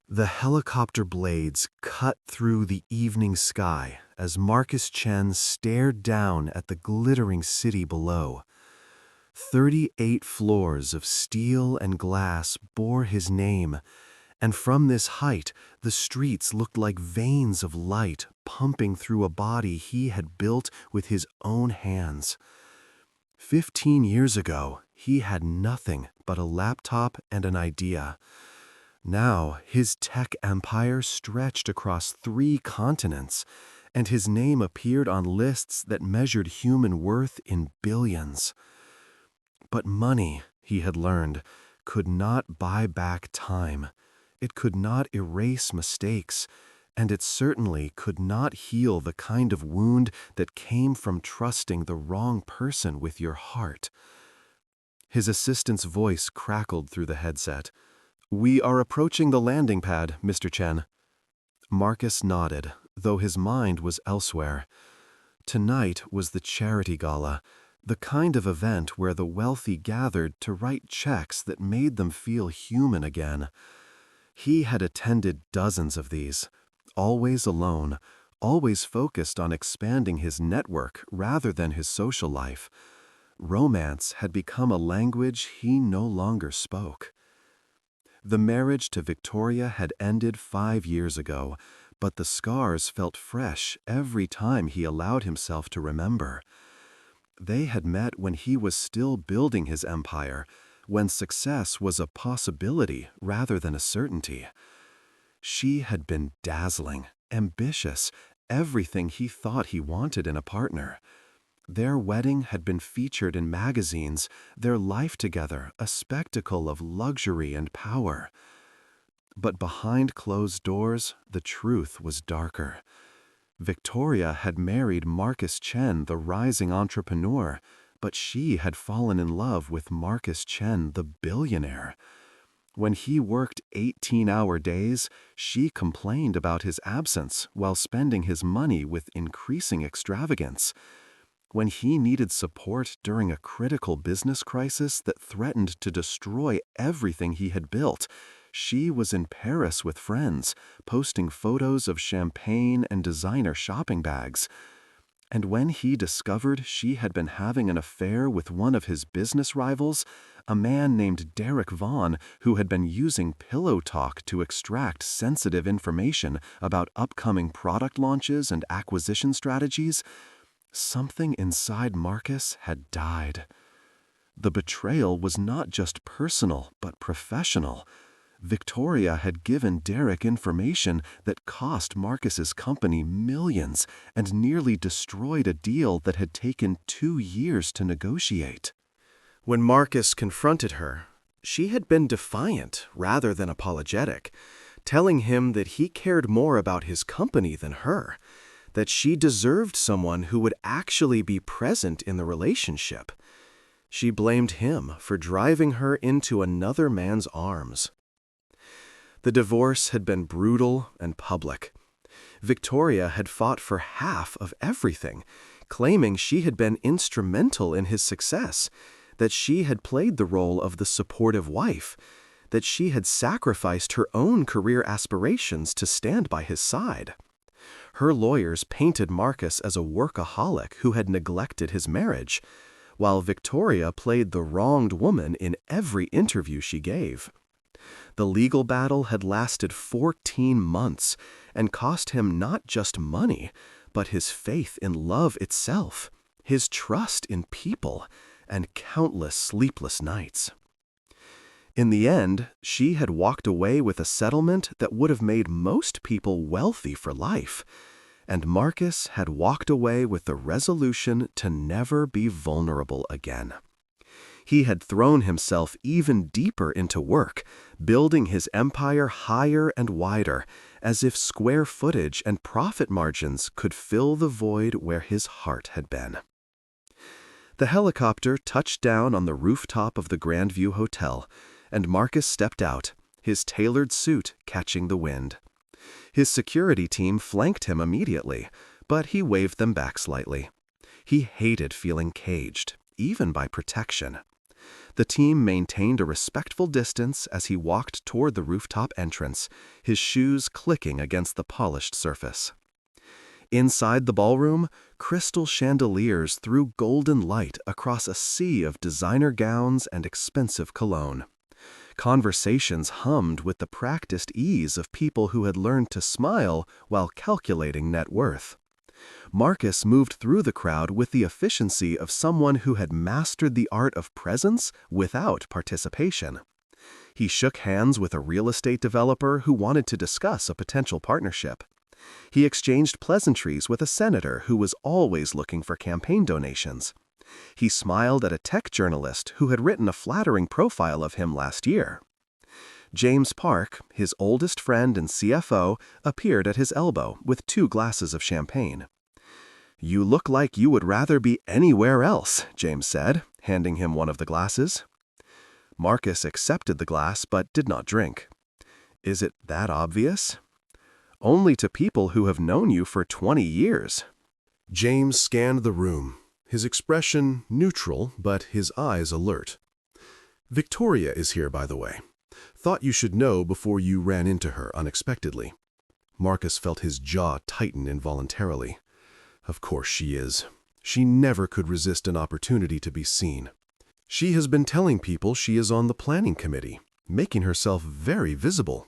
The helicopter blades cut through the evening sky as Marcus Chen stared down at the glittering city below. 38 floors of steel and glass bore his name, and from this height the streets looked like veins of light pumping through a body he had built with his own hands. 15 years ago, he had nothing but a laptop and an idea. Now, his tech empire stretched across 3 continents, and his name appeared on lists that measured human worth in billions. But money, he had learned, could not buy back time. It could not erase mistakes, and it certainly could not heal the kind of wound that came from trusting the wrong person with your heart. His assistant's voice crackled through the headset. "We are approaching the landing pad, Mr. Chen." Marcus nodded, though his mind was elsewhere. Tonight was the charity gala, the kind of event where the wealthy gathered to write checks that made them feel human again. He had attended dozens of these, always alone, always focused on expanding his network rather than his social life. Romance had become a language he no longer spoke. The marriage to Victoria had ended 5 years ago, but the scars felt fresh every time he allowed himself to remember. They had met when he was still building his empire, when success was a possibility rather than a certainty. She had been dazzling, ambitious, everything he thought he wanted in a partner. Their wedding had been featured in magazines, their life together a spectacle of luxury and power. But behind closed doors, the truth was darker. Victoria had married Marcus Chen, the rising entrepreneur, but she had fallen in love with Marcus Chen, the billionaire. When he worked 18-hour days, she complained about his absence while spending his money with increasing extravagance. When he needed support during a critical business crisis that threatened to destroy everything he had built, she was in Paris with friends, posting photos of champagne and designer shopping bags. And when he discovered she had been having an affair with one of his business rivals, a man named Derek Vaughn, who had been using pillow talk to extract sensitive information about upcoming product launches and acquisition strategies, something inside Marcus had died. The betrayal was not just personal, but professional. Victoria had given Derek information that cost Marcus's company millions and nearly destroyed a deal that had taken 2 years to negotiate. When Marcus confronted her, she had been defiant rather than apologetic, telling him that he cared more about his company than her, that she deserved someone who would actually be present in the relationship. She blamed him for driving her into another man's arms. The divorce had been brutal and public. Victoria had fought for half of everything, claiming she had been instrumental in his success, that she had played the role of the supportive wife, that she had sacrificed her own career aspirations to stand by his side. Her lawyers painted Marcus as a workaholic who had neglected his marriage, while Victoria played the wronged woman in every interview she gave. The legal battle had lasted 14 months and cost him not just money, but his faith in love itself, his trust in people, and countless sleepless nights. In the end, she had walked away with a settlement that would have made most people wealthy for life, and Marcus had walked away with the resolution to never be vulnerable again. He had thrown himself even deeper into work, building his empire higher and wider, as if square footage and profit margins could fill the void where his heart had been. The helicopter touched down on the rooftop of the Grandview Hotel, and Marcus stepped out, his tailored suit catching the wind. His security team flanked him immediately, but he waved them back slightly. He hated feeling caged, even by protection. The team maintained a respectful distance as he walked toward the rooftop entrance, his shoes clicking against the polished surface. Inside the ballroom, crystal chandeliers threw golden light across a sea of designer gowns and expensive cologne. Conversations hummed with the practiced ease of people who had learned to smile while calculating net worth. Marcus moved through the crowd with the efficiency of someone who had mastered the art of presence without participation. He shook hands with a real estate developer who wanted to discuss a potential partnership. He exchanged pleasantries with a senator who was always looking for campaign donations. He smiled at a tech journalist who had written a flattering profile of him last year. James Park, his oldest friend and CFO, appeared at his elbow with 2 glasses of champagne. "You look like you would rather be anywhere else," James said, handing him one of the glasses. Marcus accepted the glass but did not drink. "Is it that obvious?" "Only to people who have known you for 20 years. James scanned the room, his expression neutral but his eyes alert. "Victoria is here, by the way. Thought you should know before you ran into her unexpectedly." Marcus felt his jaw tighten involuntarily. Of course she is. She never could resist an opportunity to be seen. She has been telling people she is on the planning committee, making herself very visible.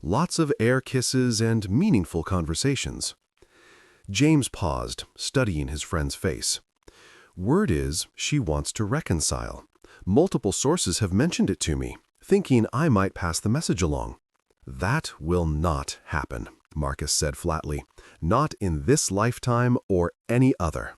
Lots of air kisses and meaningful conversations. James paused, studying his friend's face. "Word is she wants to reconcile. Multiple sources have mentioned it to me, thinking I might pass the message along." "That will not happen," Marcus said flatly. "Not in this lifetime or any other."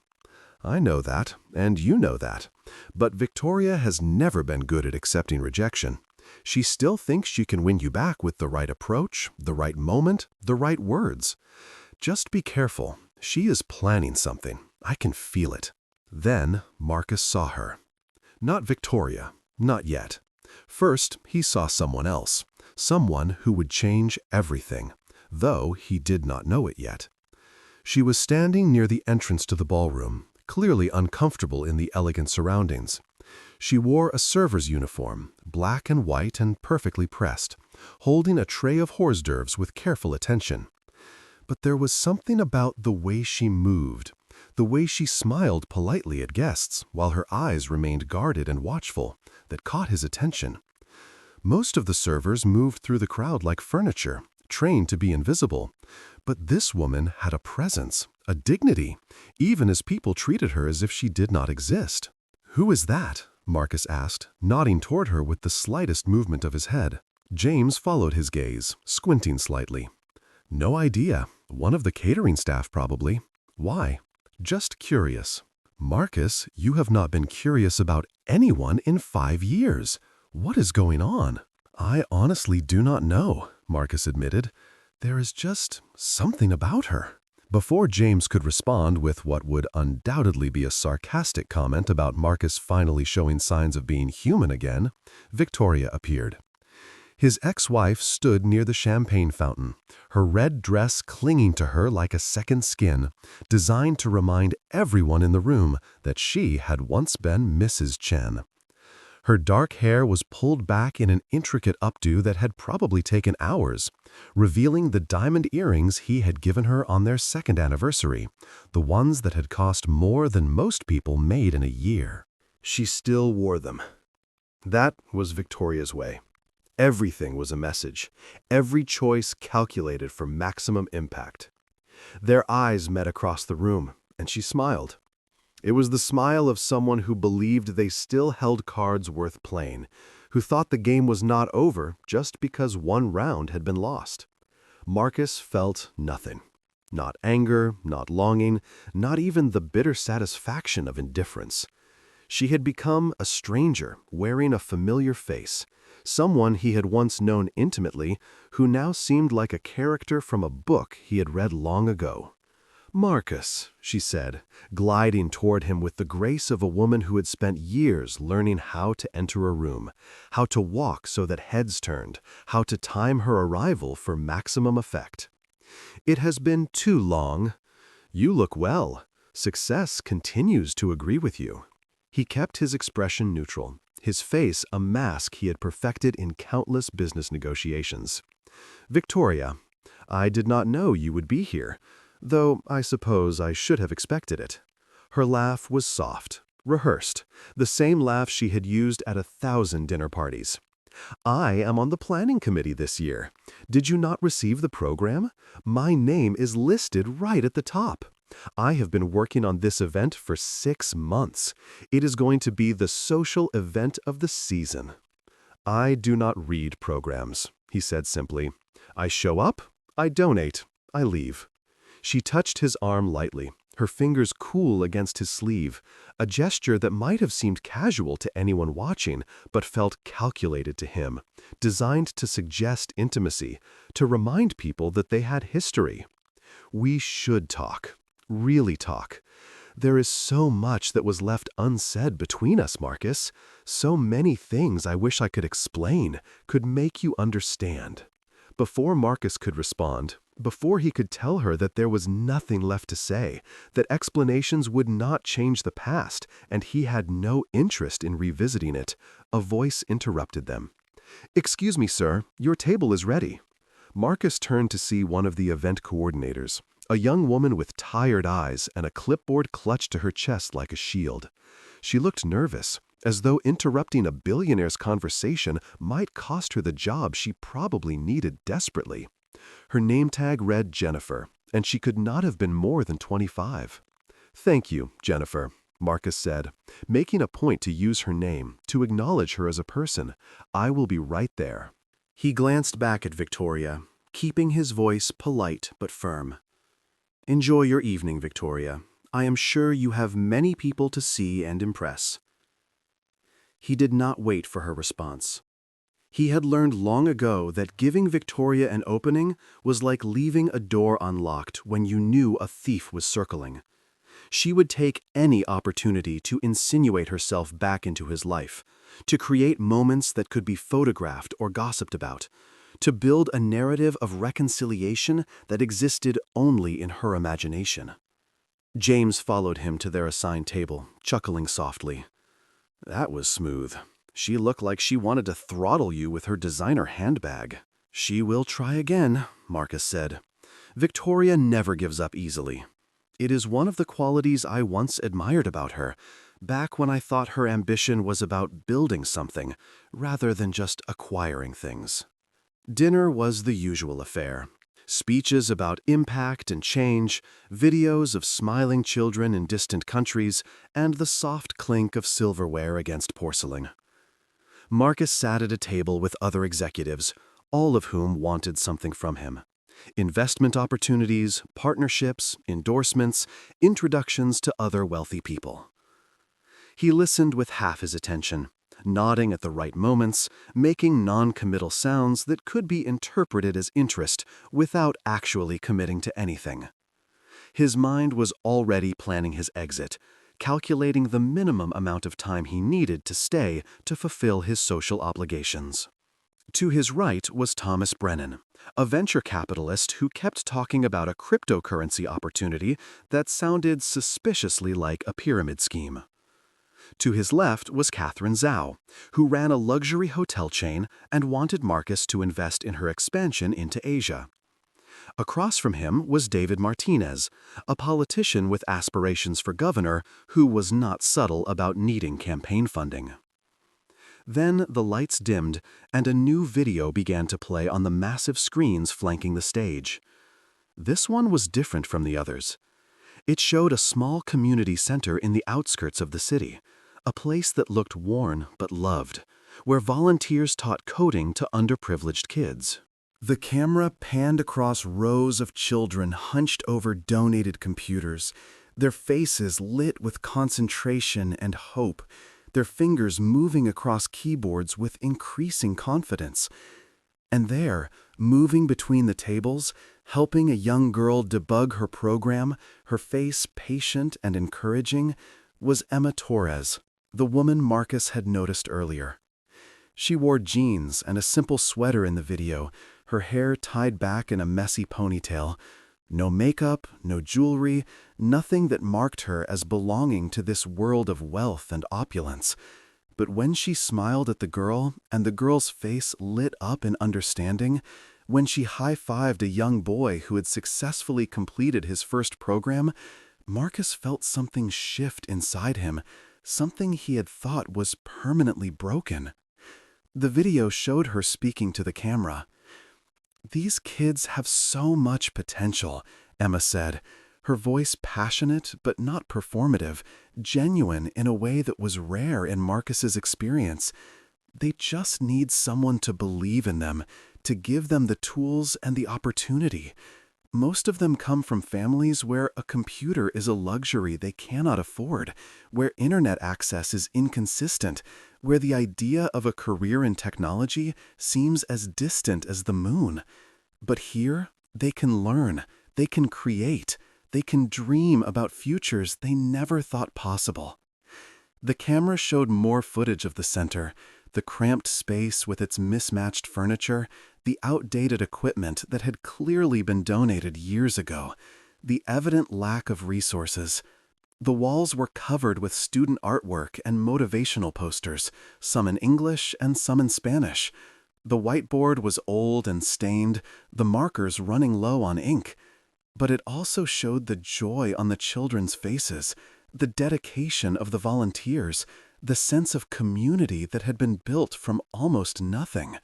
"I know that, and you know that. But Victoria has never been good at accepting rejection. She still thinks she can win you back with the right approach, the right moment, the right words. Just be careful. She is planning something. I can feel it." Then Marcus saw her. Not Victoria, not yet. First, he saw someone else, someone who would change everything, though he did not know it yet. She was standing near the entrance to the ballroom, clearly uncomfortable in the elegant surroundings. She wore a server's uniform, black and white and perfectly pressed, holding a tray of hors d'oeuvres with careful attention. But there was something about the way she moved, the way she smiled politely at guests while her eyes remained guarded and watchful, that caught his attention. Most of the servers moved through the crowd like furniture, trained to be invisible. But this woman had a presence, a dignity, even as people treated her as if she did not exist. "Who is that?" Marcus asked, nodding toward her with the slightest movement of his head. James followed his gaze, squinting slightly. "No idea. One of the catering staff, probably. Why?" "Just curious." "Marcus, you have not been curious about anyone in 5 years. What is going on?" "I honestly do not know," Marcus admitted. "There is just something about her." Before James could respond with what would undoubtedly be a sarcastic comment about Marcus finally showing signs of being human again, Victoria appeared. His ex-wife stood near the champagne fountain, her red dress clinging to her like a second skin, designed to remind everyone in the room that she had once been Mrs. Chen. Her dark hair was pulled back in an intricate updo that had probably taken hours, revealing the diamond earrings he had given her on their 2nd anniversary, the ones that had cost more than most people made in a year. She still wore them. That was Victoria's way. Everything was a message, every choice calculated for maximum impact. Their eyes met across the room, and she smiled. It was the smile of someone who believed they still held cards worth playing, who thought the game was not over just because one round had been lost. Marcus felt nothing. Not anger, not longing, not even the bitter satisfaction of indifference. She had become a stranger wearing a familiar face, someone he had once known intimately who now seemed like a character from a book he had read long ago. "Marcus," she said, gliding toward him with the grace of a woman who had spent years learning how to enter a room, how to walk so that heads turned, how to time her arrival for maximum effect. "It has been too long. You look well. Success continues to agree with you." He kept his expression neutral, his face a mask he had perfected in countless business negotiations. "Victoria, I did not know you would be here, though I suppose I should have expected it." Her laugh was soft, rehearsed, the same laugh she had used at 1,000 dinner parties. "I am on the planning committee this year. Did you not receive the program? My name is listed right at the top. I have been working on this event for 6 months. It is going to be the social event of the season." "I do not read programs," he said simply. "I show up, I donate, I leave." She touched his arm lightly, her fingers cool against his sleeve, a gesture that might have seemed casual to anyone watching, but felt calculated to him, designed to suggest intimacy, to remind people that they had history. "We should talk, really talk. There is so much that was left unsaid between us, Marcus. So many things I wish I could explain, could make you understand." Before Marcus could respond, before he could tell her that there was nothing left to say, that explanations would not change the past, and he had no interest in revisiting it, a voice interrupted them. "Excuse me, sir, your table is ready." Marcus turned to see one of the event coordinators, a young woman with tired eyes and a clipboard clutched to her chest like a shield. She looked nervous, as though interrupting a billionaire's conversation might cost her the job she probably needed desperately. Her name tag read Jennifer, and she could not have been more than 25. "Thank you, Jennifer," Marcus said, making a point to use her name, to acknowledge her as a person. "I will be right there." He glanced back at Victoria, keeping his voice polite but firm. "Enjoy your evening, Victoria. I am sure you have many people to see and impress." He did not wait for her response. He had learned long ago that giving Victoria an opening was like leaving a door unlocked when you knew a thief was circling. She would take any opportunity to insinuate herself back into his life, to create moments that could be photographed or gossiped about, to build a narrative of reconciliation that existed only in her imagination. James followed him to their assigned table, chuckling softly. "That was smooth. She looked like she wanted to throttle you with her designer handbag." "She will try again," Marcus said. "Victoria never gives up easily. It is one of the qualities I once admired about her, back when I thought her ambition was about building something, rather than just acquiring things." Dinner was the usual affair. Speeches about impact and change, videos of smiling children in distant countries, and the soft clink of silverware against porcelain. Marcus sat at a table with other executives, all of whom wanted something from him. Investment opportunities, partnerships, endorsements, introductions to other wealthy people. He listened with half his attention, nodding at the right moments, making non-committal sounds that could be interpreted as interest without actually committing to anything. His mind was already planning his exit, calculating the minimum amount of time he needed to stay to fulfill his social obligations. To his right was Thomas Brennan, a venture capitalist who kept talking about a cryptocurrency opportunity that sounded suspiciously like a pyramid scheme. To his left was Catherine Zhao, who ran a luxury hotel chain and wanted Marcus to invest in her expansion into Asia. Across from him was David Martinez, a politician with aspirations for governor who was not subtle about needing campaign funding. Then the lights dimmed and a new video began to play on the massive screens flanking the stage. This one was different from the others. It showed a small community center in the outskirts of the city, a place that looked worn but loved, where volunteers taught coding to underprivileged kids. The camera panned across rows of children hunched over donated computers, their faces lit with concentration and hope, their fingers moving across keyboards with increasing confidence. And there, moving between the tables, helping a young girl debug her program, her face patient and encouraging, was Emma Torres, the woman Marcus had noticed earlier. She wore jeans and a simple sweater in the video, her hair tied back in a messy ponytail. No makeup, no jewelry, nothing that marked her as belonging to this world of wealth and opulence. But when she smiled at the girl and the girl's face lit up in understanding, when she high-fived a young boy who had successfully completed his first program, Marcus felt something shift inside him, something he had thought was permanently broken. The video showed her speaking to the camera. "These kids have so much potential," Emma said, her voice passionate but not performative, genuine in a way that was rare in Marcus's experience. "They just need someone to believe in them, to give them the tools and the opportunity. Most of them come from families where a computer is a luxury they cannot afford, where internet access is inconsistent, where the idea of a career in technology seems as distant as the moon. But here, they can learn, they can create, they can dream about futures they never thought possible." The camera showed more footage of the center, the cramped space with its mismatched furniture, the outdated equipment that had clearly been donated years ago, the evident lack of resources. The walls were covered with student artwork and motivational posters, some in English and some in Spanish. The whiteboard was old and stained, the markers running low on ink. But it also showed the joy on the children's faces, the dedication of the volunteers, the sense of community that had been built from almost nothing.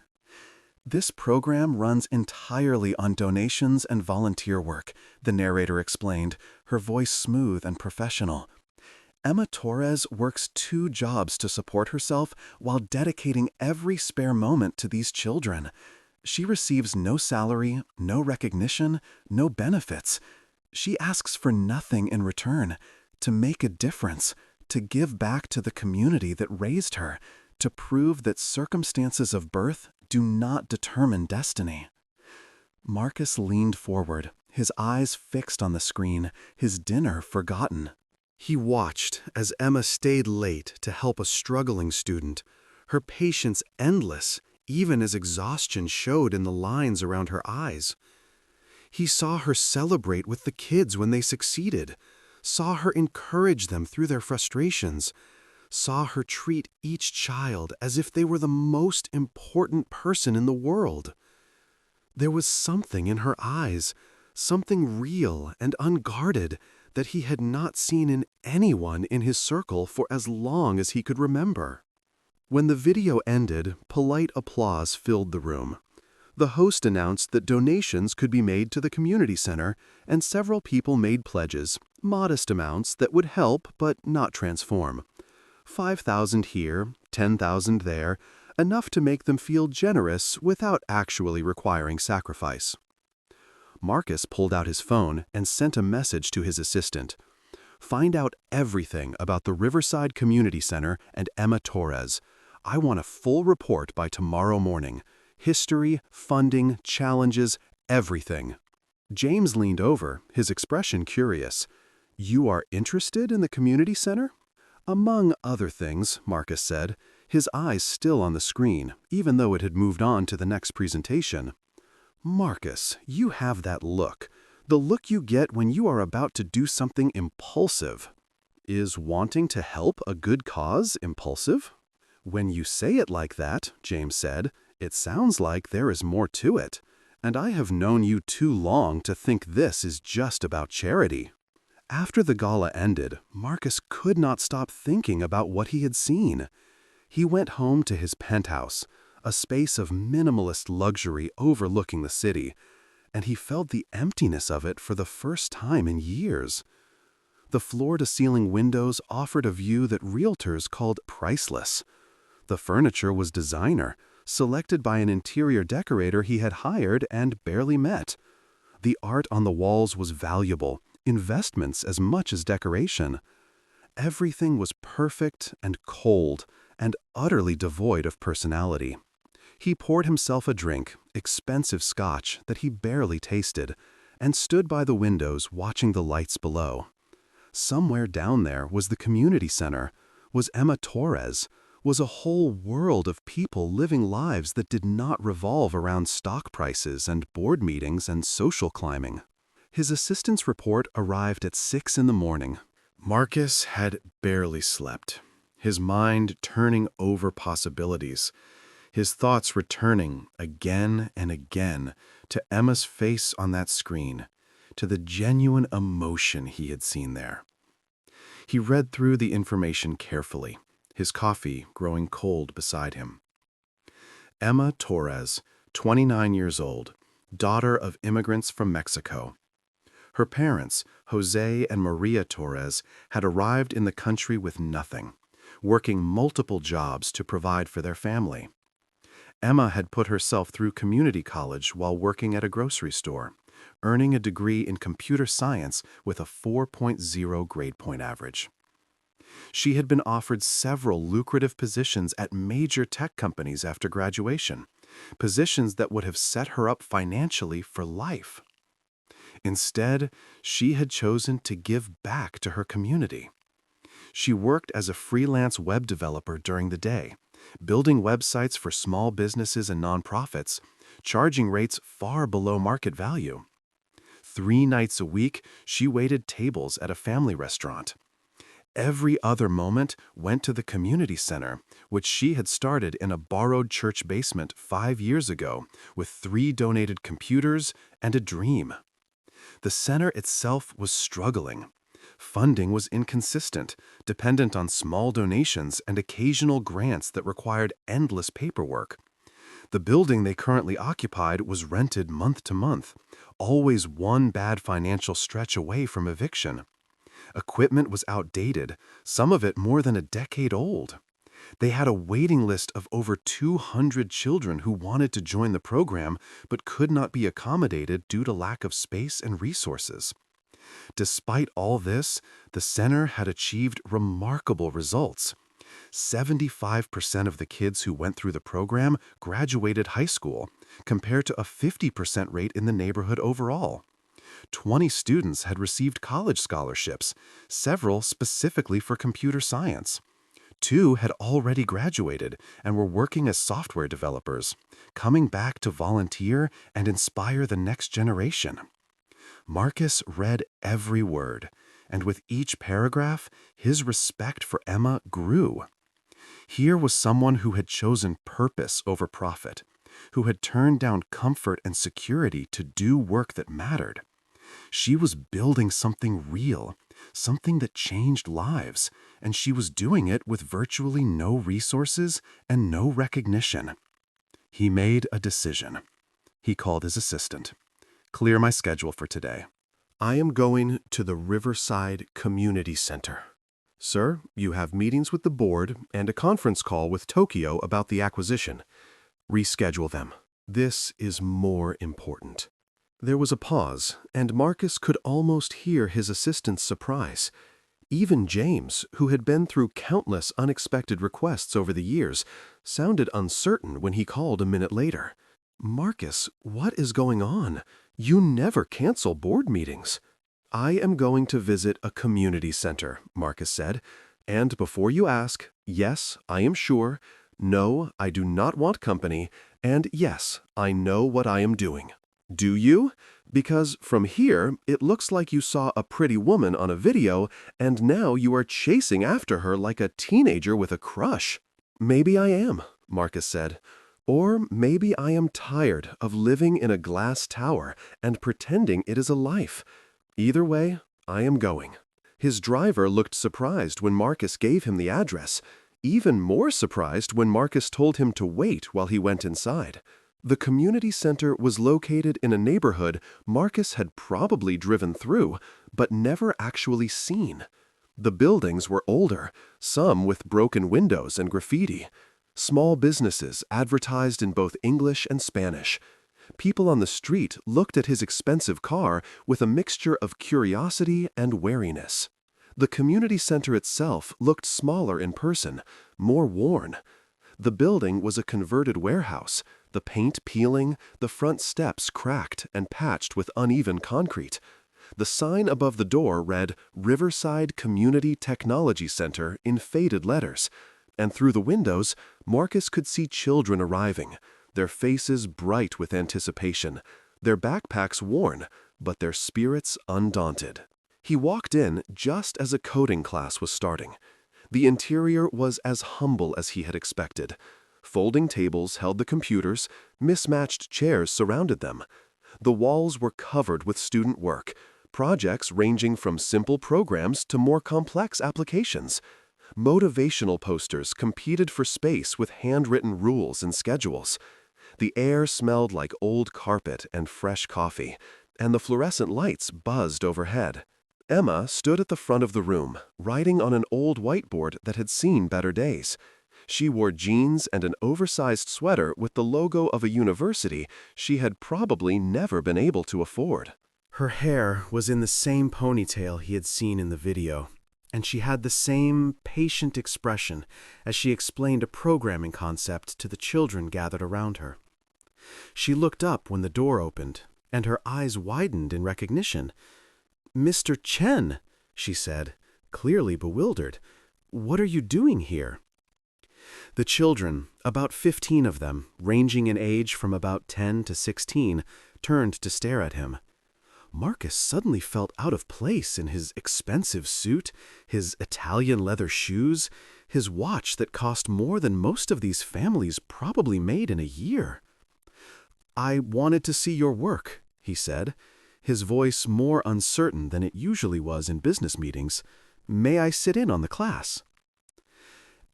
"This program runs entirely on donations and volunteer work," the narrator explained, her voice smooth and professional. "Emma Torres works 2 jobs to support herself while dedicating every spare moment to these children. She receives no salary, no recognition, no benefits. She asks for nothing in return, to make a difference, to give back to the community that raised her, to prove that circumstances of birth do not determine destiny." Marcus leaned forward, his eyes fixed on the screen, his dinner forgotten. He watched as Emma stayed late to help a struggling student, her patience endless, even as exhaustion showed in the lines around her eyes. He saw her celebrate with the kids when they succeeded, saw her encourage them through their frustrations, saw her treat each child as if they were the most important person in the world. There was something in her eyes, something real and unguarded that he had not seen in anyone in his circle for as long as he could remember. When the video ended, polite applause filled the room. The host announced that donations could be made to the community center, and several people made pledges, modest amounts that would help but not transform. 5,000 here, 10,000 there, enough to make them feel generous without actually requiring sacrifice. Marcus pulled out his phone and sent a message to his assistant. "Find out everything about the Riverside Community Center and Emma Torres. I want a full report by tomorrow morning. History, funding, challenges, everything." James leaned over, his expression curious. "You are interested in the community center?" "Among other things," Marcus said, his eyes still on the screen, even though it had moved on to the next presentation. "Marcus, you have that look. The look you get when you are about to do something impulsive." "Is wanting to help a good cause impulsive?" "When you say it like that," James said, "it sounds like there is more to it. And I have known you too long to think this is just about charity." After the gala ended, Marcus could not stop thinking about what he had seen. He went home to his penthouse, a space of minimalist luxury overlooking the city, and he felt the emptiness of it for the first time in years. The floor-to-ceiling windows offered a view that realtors called priceless. The furniture was designer, selected by an interior decorator he had hired and barely met. The art on the walls was valuable, investments as much as decoration. Everything was perfect and cold and utterly devoid of personality. He poured himself a drink, expensive scotch that he barely tasted, and stood by the windows watching the lights below. Somewhere down there was the community center, was Emma Torres, was a whole world of people living lives that did not revolve around stock prices and board meetings and social climbing. His assistant's report arrived at 6 in the morning. Marcus had barely slept. his mind turning over possibilities, his thoughts returning again and again to Emma's face on that screen, to the genuine emotion he had seen there. He read through the information carefully, his coffee growing cold beside him. Emma Torres, 29 years old, daughter of immigrants from Mexico. Her parents, Jose and Maria Torres, had arrived in the country with nothing, working multiple jobs to provide for their family. Emma had put herself through community college while working at a grocery store, earning a degree in computer science with a 4.0 grade point average. She had been offered several lucrative positions at major tech companies after graduation, positions that would have set her up financially for life. Instead, she had chosen to give back to her community. She worked as a freelance web developer during the day, building websites for small businesses and nonprofits, charging rates far below market value. 3 nights a week, she waited tables at a family restaurant. Every other moment went to the community center, which she had started in a borrowed church basement 5 years ago with 3 donated computers and a dream. The center itself was struggling. Funding was inconsistent, dependent on small donations and occasional grants that required endless paperwork. The building they currently occupied was rented month to month, always one bad financial stretch away from eviction. Equipment was outdated, some of it more than a decade old. They had a waiting list of over 200 children who wanted to join the program but could not be accommodated due to lack of space and resources. Despite all this, the center had achieved remarkable results. 75% of the kids who went through the program graduated high school, compared to a 50% rate in the neighborhood overall. 20 students had received college scholarships, several specifically for computer science. 2 had already graduated and were working as software developers, coming back to volunteer and inspire the next generation. Marcus read every word, and with each paragraph, his respect for Emma grew. Here was someone who had chosen purpose over profit, who had turned down comfort and security to do work that mattered. She was building something real, something that changed lives, and she was doing it with virtually no resources and no recognition. He made a decision. He called his assistant. "Clear my schedule for today." I am going to the Riverside Community Center. Sir, you have meetings with the board and a conference call with Tokyo about the acquisition. Reschedule them. This is more important. There was a pause, and Marcus could almost hear his assistant's surprise. Even James, who had been through countless unexpected requests over the years, sounded uncertain when he called a minute later. "Marcus, what is going on? You never cancel board meetings." "I am going to visit a community center," Marcus said. "And before you ask, yes, I am sure. No, I do not want company. And yes, I know what I am doing." "Do you? Because from here, it looks like you saw a pretty woman on a video, and now you are chasing after her like a teenager with a crush." "Maybe I am," Marcus said. "Or maybe I am tired of living in a glass tower and pretending it is a life. Either way, I am going." His driver looked surprised when Marcus gave him the address, even more surprised when Marcus told him to wait while he went inside. The community center was located in a neighborhood Marcus had probably driven through, but never actually seen. The buildings were older, some with broken windows and graffiti. Small businesses advertised in both English and Spanish. People on the street looked at his expensive car with a mixture of curiosity and wariness. The community center itself looked smaller in person, more worn. The building was a converted warehouse, the paint peeling, the front steps cracked and patched with uneven concrete. The sign above the door read Riverside Community Technology Center in faded letters, and through the windows, Marcus could see children arriving, their faces bright with anticipation, their backpacks worn, but their spirits undaunted. He walked in just as a coding class was starting. The interior was as humble as he had expected. Folding tables held the computers, mismatched chairs surrounded them. The walls were covered with student work, projects ranging from simple programs to more complex applications. Motivational posters competed for space with handwritten rules and schedules. The air smelled like old carpet and fresh coffee, and the fluorescent lights buzzed overhead. Emma stood at the front of the room, writing on an old whiteboard that had seen better days. She wore jeans and an oversized sweater with the logo of a university she had probably never been able to afford. Her hair was in the same ponytail he had seen in the video, and she had the same patient expression as she explained a programming concept to the children gathered around her. She looked up when the door opened, and her eyes widened in recognition. "Mr. Chen," she said, clearly bewildered. "What are you doing here?" The children, about 15 of them, ranging in age from about 10 to 16, turned to stare at him. Marcus suddenly felt out of place in his expensive suit, his Italian leather shoes, his watch that cost more than most of these families probably made in a year. "I wanted to see your work," he said, his voice more uncertain than it usually was in business meetings. "May I sit in on the class?"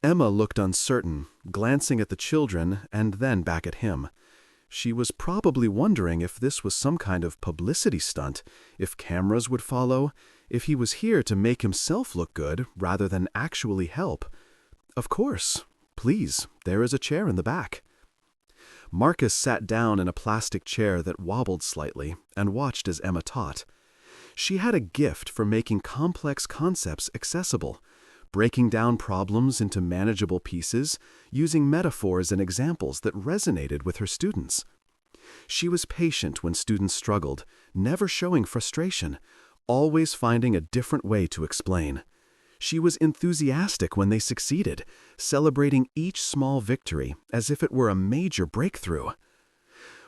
Emma looked uncertain, glancing at the children and then back at him. She was probably wondering if this was some kind of publicity stunt, if cameras would follow, if he was here to make himself look good rather than actually help. "Of course. Please, there is a chair in the back." Marcus sat down in a plastic chair that wobbled slightly and watched as Emma taught. She had a gift for making complex concepts accessible, breaking down problems into manageable pieces, using metaphors and examples that resonated with her students. She was patient when students struggled, never showing frustration, always finding a different way to explain. She was enthusiastic when they succeeded, celebrating each small victory as if it were a major breakthrough.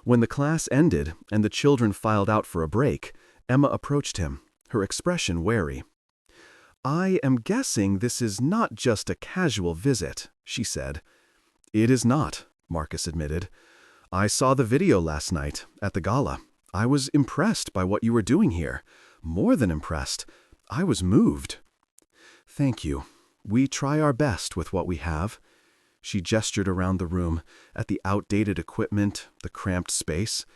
When the class ended and the children filed out for a break, Emma approached him, her expression wary. "I am guessing this is not just a casual visit," she said. "It is not," Marcus admitted. "I saw the video last night at the gala. I was impressed by what you were doing here. More than impressed. I was moved." "Thank you. We try our best with what we have." She gestured around the room, at the outdated equipment, the cramped space.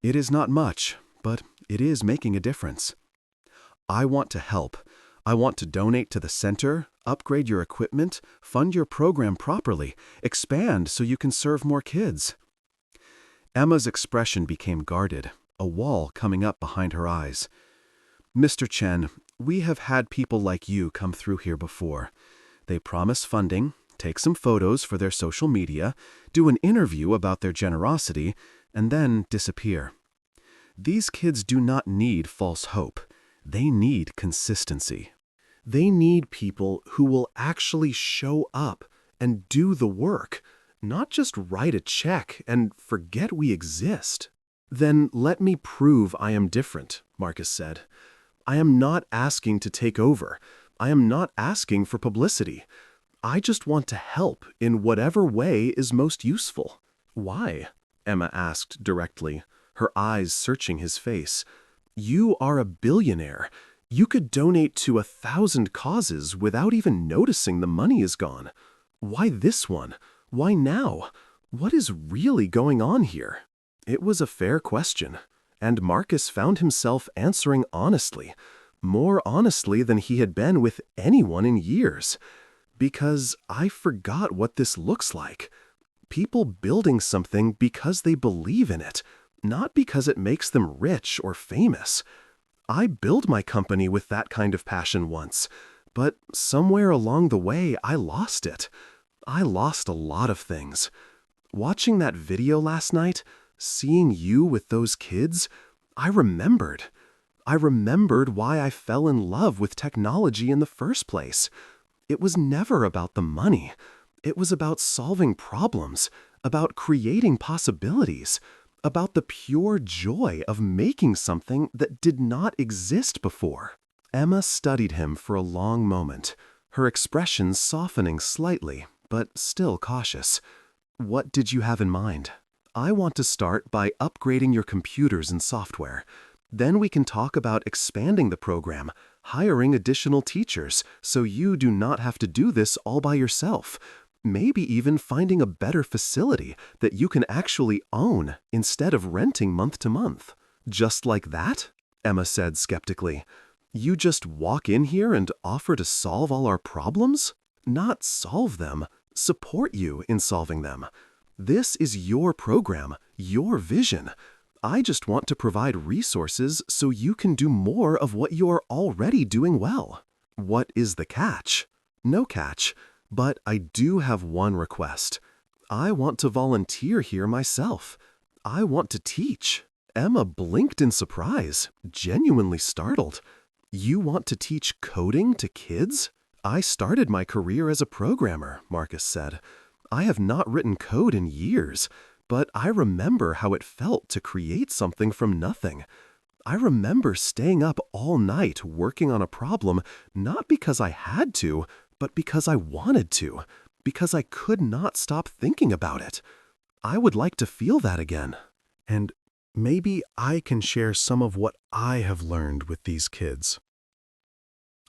"It is not much, but it is making a difference. I want to help. I want to donate to the center, upgrade your equipment, fund your program properly, expand so you can serve more kids." Emma's expression became guarded, a wall coming up behind her eyes. "Mr. Chen, we have had people like you come through here before. They promise funding, take some photos for their social media, do an interview about their generosity, and then disappear. These kids do not need false hope. They need consistency. They need people who will actually show up and do the work, not just write a check and forget we exist." "Then let me prove I am different," Marcus said. "I am not asking to take over. I am not asking for publicity. I just want to help in whatever way is most useful." "Why?" Emma asked directly, her eyes searching his face. "You are a billionaire. You could donate to 1,000 causes without even noticing the money is gone. Why this one? Why now? What is really going on here?" It was a fair question, and Marcus found himself answering honestly, more honestly than he had been with anyone in years. "Because I forgot what this looks like. People building something because they believe in it, not because it makes them rich or famous. I built my company with that kind of passion once, but somewhere along the way I lost it. I lost a lot of things. Watching that video last night, seeing you with those kids, I remembered. I remembered why I fell in love with technology in the first place. It was never about the money. It was about solving problems, about creating possibilities, about the pure joy of making something that did not exist before." Emma studied him for a long moment, her expression softening slightly, but still cautious. "What did you have in mind?" "I want to start by upgrading your computers and software. Then we can talk about expanding the program, hiring additional teachers, so you do not have to do this all by yourself. Maybe even finding a better facility that you can actually own instead of renting month to month." "Just like that?" Emma said skeptically. "You just walk in here and offer to solve all our problems?" "Not solve them, support you in solving them. This is your program, your vision. I just want to provide resources so you can do more of what you're already doing well." "What is the catch?" "No catch, but I do have one request. I want to volunteer here myself. I want to teach." Emma blinked in surprise, genuinely startled. "You want to teach coding to kids?" "I started my career as a programmer," Marcus said. "I have not written code in years, but I remember how it felt to create something from nothing. I remember staying up all night working on a problem, not because I had to, but because I wanted to, because I could not stop thinking about it. I would like to feel that again. And maybe I can share some of what I have learned with these kids."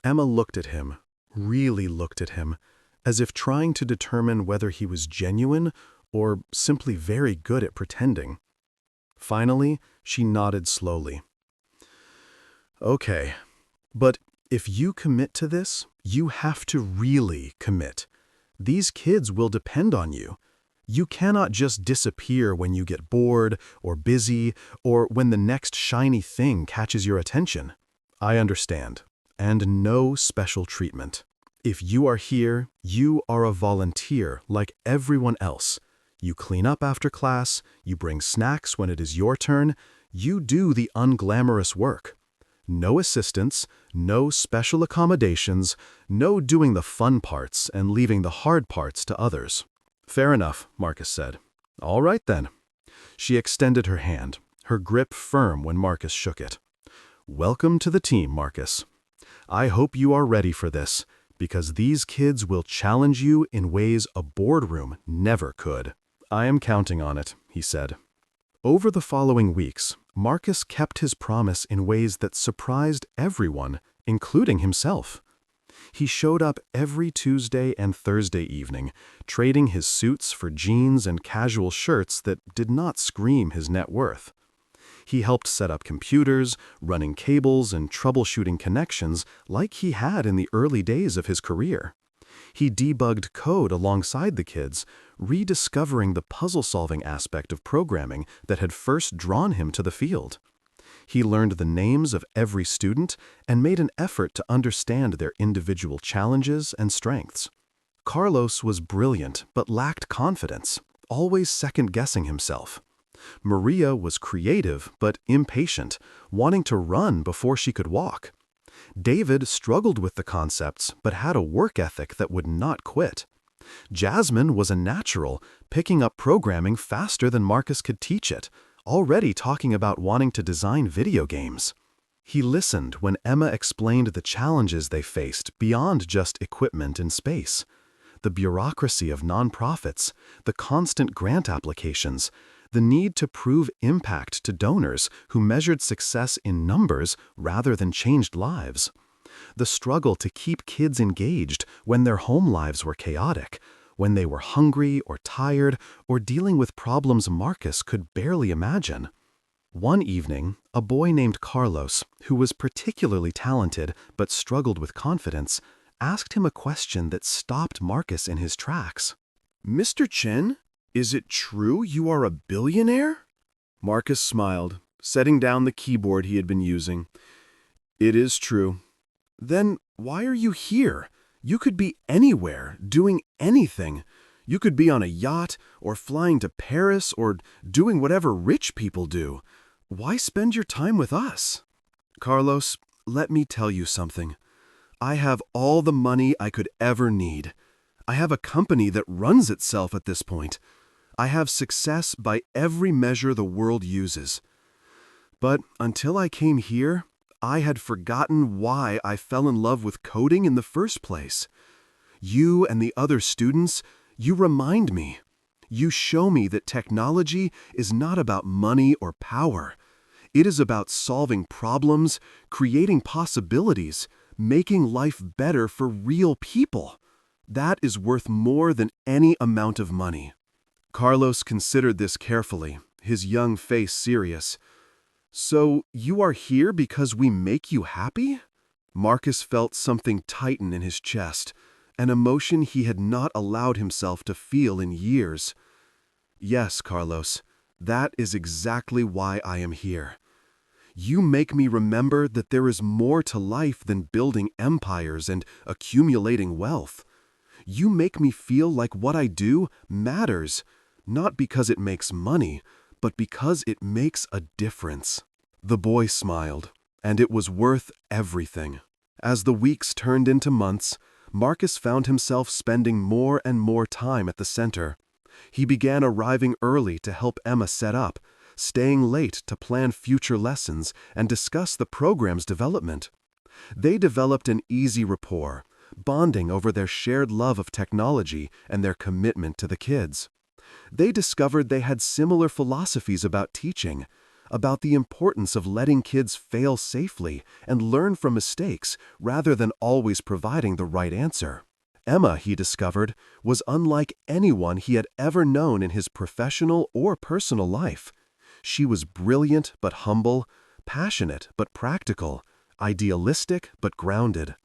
Emma looked at him, really looked at him, as if trying to determine whether he was genuine or simply very good at pretending. Finally, she nodded slowly. "Okay, but if you commit to this, you have to really commit. These kids will depend on you. You cannot just disappear when you get bored or busy or when the next shiny thing catches your attention." "I understand. And no special treatment. If you are here, you are a volunteer like everyone else. You clean up after class, you bring snacks when it is your turn, you do the unglamorous work. No assistance, no special accommodations, no doing the fun parts and leaving the hard parts to others." "Fair enough," Marcus said. "All right then." She extended her hand, her grip firm when Marcus shook it. "Welcome to the team, Marcus. I hope you are ready for this, because these kids will challenge you in ways a boardroom never could." "I am counting on it," he said. Over the following weeks, Marcus kept his promise in ways that surprised everyone, including himself. He showed up every Tuesday and Thursday evening, trading his suits for jeans and casual shirts that did not scream his net worth. He helped set up computers, running cables and troubleshooting connections like he had in the early days of his career. He debugged code alongside the kids, rediscovering the puzzle-solving aspect of programming that had first drawn him to the field. He learned the names of every student and made an effort to understand their individual challenges and strengths. Carlos was brilliant but lacked confidence, always second-guessing himself. Maria was creative but impatient, wanting to run before she could walk. David struggled with the concepts but had a work ethic that would not quit. Jasmine was a natural, picking up programming faster than Marcus could teach it, already talking about wanting to design video games. He listened when Emma explained the challenges they faced beyond just equipment and space. The bureaucracy of nonprofits, the constant grant applications, the need to prove impact to donors who measured success in numbers rather than changed lives. The struggle to keep kids engaged when their home lives were chaotic, when they were hungry or tired or dealing with problems Marcus could barely imagine. One evening, a boy named Carlos, who was particularly talented but struggled with confidence, asked him a question that stopped Marcus in his tracks. "Mr. Chen, is it true you are a billionaire?" Marcus smiled, setting down the keyboard he had been using. "It is true." "Then why are you here? You could be anywhere, doing anything. You could be on a yacht, or flying to Paris, or doing whatever rich people do. Why spend your time with us?" "Carlos, let me tell you something. I have all the money I could ever need. I have a company that runs itself at this point. I have success by every measure the world uses. But until I came here, I had forgotten why I fell in love with coding in the first place. You and the other students, you remind me. You show me that technology is not about money or power. It is about solving problems, creating possibilities, making life better for real people. That is worth more than any amount of money." Carlos considered this carefully, his young face serious. "So you are here because we make you happy?" Marcus felt something tighten in his chest, an emotion he had not allowed himself to feel in years. "Yes, Carlos, that is exactly why I am here. You make me remember that there is more to life than building empires and accumulating wealth. You make me feel like what I do matters, not because it makes money, but because it makes a difference." The boy smiled, and it was worth everything. As the weeks turned into months, Marcus found himself spending more and more time at the center. He began arriving early to help Emma set up, staying late to plan future lessons and discuss the program's development. They developed an easy rapport, bonding over their shared love of technology and their commitment to the kids. They discovered they had similar philosophies about teaching, about the importance of letting kids fail safely and learn from mistakes rather than always providing the right answer. Emma, he discovered, was unlike anyone he had ever known in his professional or personal life. She was brilliant but humble, passionate but practical, idealistic but grounded.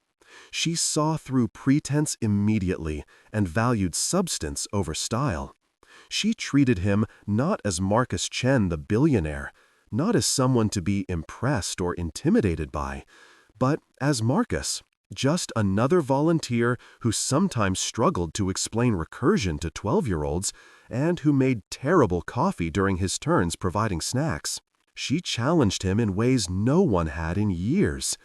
She saw through pretense immediately and valued substance over style. She treated him not as Marcus Chen the billionaire, not as someone to be impressed or intimidated by, but as Marcus, just another volunteer who sometimes struggled to explain recursion to 12-year-olds and who made terrible coffee during his turns providing snacks. She challenged him in ways no one had in years.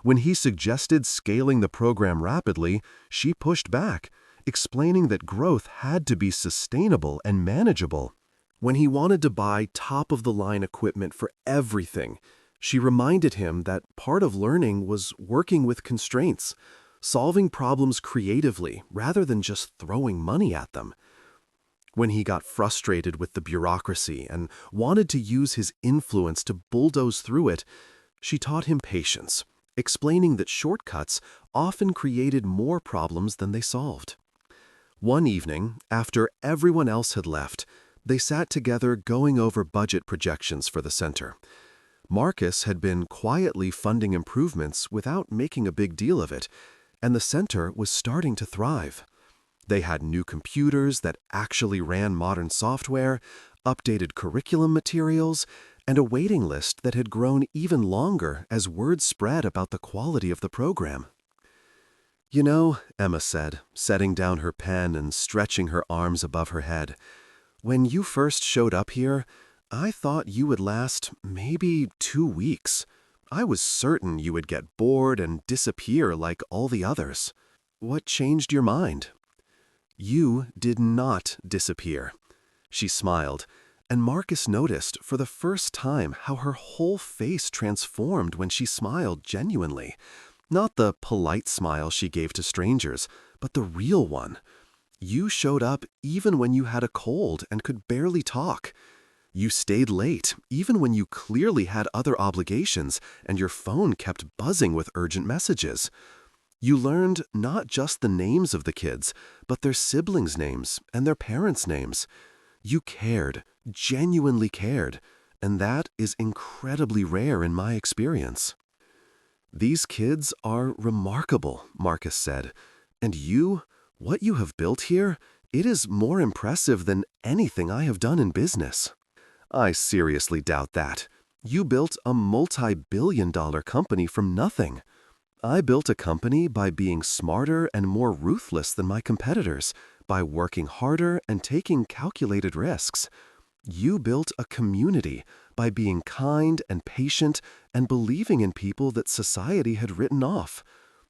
When he suggested scaling the program rapidly, she pushed back, explaining that growth had to be sustainable and manageable. When he wanted to buy top-of-the-line equipment for everything, she reminded him that part of learning was working with constraints, solving problems creatively rather than just throwing money at them. When he got frustrated with the bureaucracy and wanted to use his influence to bulldoze through it, she taught him patience, explaining that shortcuts often created more problems than they solved. One evening, after everyone else had left, they sat together going over budget projections for the center. Marcus had been quietly funding improvements without making a big deal of it, and the center was starting to thrive. They had new computers that actually ran modern software, updated curriculum materials, and a waiting list that had grown even longer as word spread about the quality of the program. "You know," Emma said, setting down her pen and stretching her arms above her head, "when you first showed up here, I thought you would last maybe 2 weeks. I was certain you would get bored and disappear like all the others. What changed your mind?" "You did not disappear." She smiled, and Marcus noticed for the first time how her whole face transformed when she smiled genuinely. Not the polite smile she gave to strangers, but the real one. You showed up even when you had a cold and could barely talk. You stayed late even when you clearly had other obligations and your phone kept buzzing with urgent messages. You learned not just the names of the kids, but their siblings' names and their parents' names. You cared, genuinely cared, and that is incredibly rare in my experience. "These kids are remarkable," Marcus said, "and what you have built here, it is more impressive than anything I have done in business." "I seriously doubt that. You built a multi-billion-dollar company from nothing. I built a company by being smarter and more ruthless than my competitors, by working harder and taking calculated risks. You built a community by being kind and patient and believing in people that society had written off.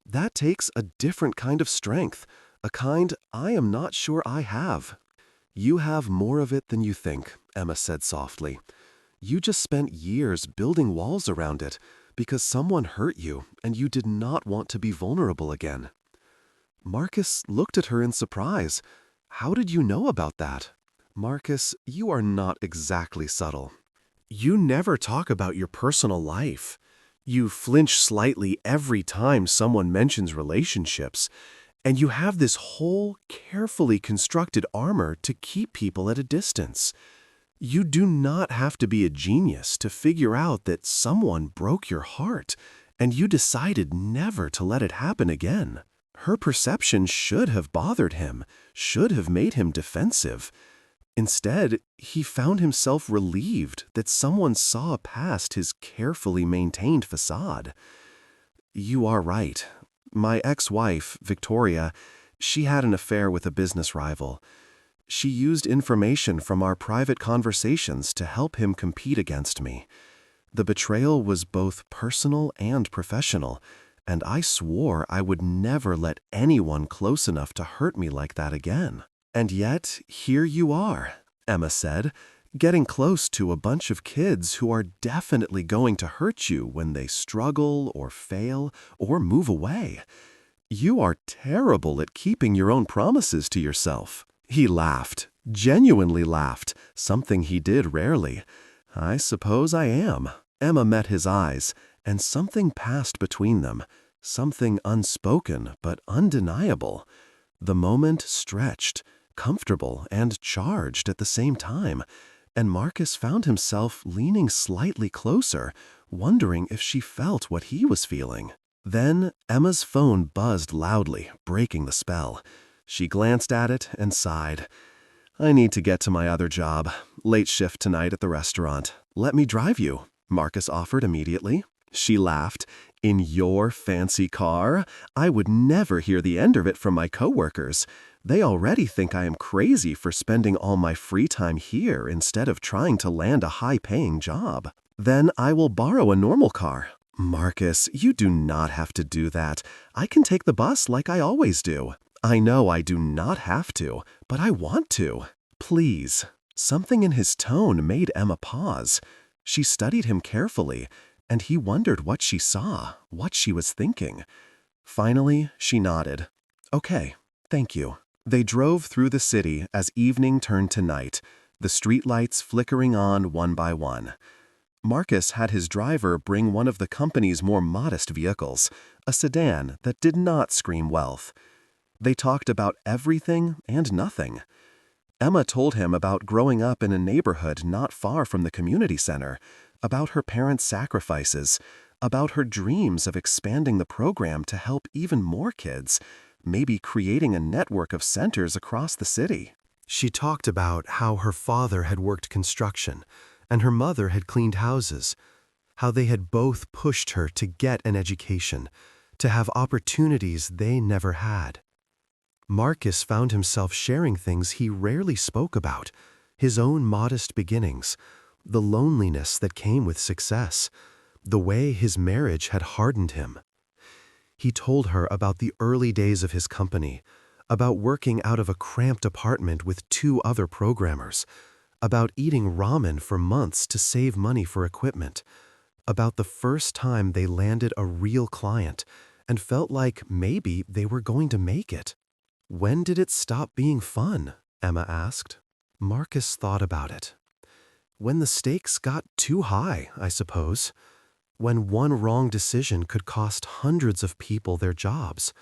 That takes a different kind of strength, a kind I am not sure I have." "You have more of it than you think," Emma said softly. "You just spent years building walls around it because someone hurt you and you did not want to be vulnerable again." Marcus looked at her in surprise. How did you know about that? Marcus, you are not exactly subtle. You never talk about your personal life. You flinch slightly every time someone mentions relationships, and you have this whole carefully constructed armor to keep people at a distance. You do not have to be a genius to figure out that someone broke your heart, and you decided never to let it happen again. Her perception should have bothered him, should have made him defensive. Instead, he found himself relieved that someone saw past his carefully maintained facade. You are right. My ex-wife, Victoria, she had an affair with a business rival. She used information from our private conversations to help him compete against me. The betrayal was both personal and professional, and I swore I would never let anyone close enough to hurt me like that again. And yet, here you are, Emma said, getting close to a bunch of kids who are definitely going to hurt you when they struggle or fail or move away. You are terrible at keeping your own promises to yourself. He laughed, genuinely laughed, something he did rarely. I suppose I am. Emma met his eyes, and something passed between them, something unspoken but undeniable. The moment stretched, comfortable and charged at the same time, and Marcus found himself leaning slightly closer, wondering if she felt what he was feeling. Then Emma's phone buzzed loudly, breaking the spell. She glanced at it and sighed. I need to get to my other job. Late shift tonight at the restaurant. Let me drive you, Marcus offered immediately. She laughed. In your fancy car? I would never hear the end of it from my coworkers. They already think I am crazy for spending all my free time here instead of trying to land a high-paying job. Then I will borrow a normal car. Marcus, you do not have to do that. I can take the bus like I always do. I know I do not have to, but I want to. Please. Something in his tone made Emma pause. She studied him carefully, and he wondered what she saw, what she was thinking. Finally, she nodded. Okay, thank you. They drove through the city as evening turned to night, the streetlights flickering on one by one. Marcus had his driver bring one of the company's more modest vehicles, a sedan that did not scream wealth. They talked about everything and nothing. Emma told him about growing up in a neighborhood not far from the community center, about her parents' sacrifices, about her dreams of expanding the program to help even more kids, maybe creating a network of centers across the city. She talked about how her father had worked construction and her mother had cleaned houses, how they had both pushed her to get an education, to have opportunities they never had. Marcus found himself sharing things he rarely spoke about, his own modest beginnings, the loneliness that came with success, the way his marriage had hardened him. He told her about the early days of his company, about working out of a cramped apartment with 2 other programmers, about eating ramen for months to save money for equipment, about the first time they landed a real client and felt like maybe they were going to make it. When did it stop being fun? Emma asked. Marcus thought about it. When the stakes got too high, I suppose. When one wrong decision could cost hundreds of people their jobs.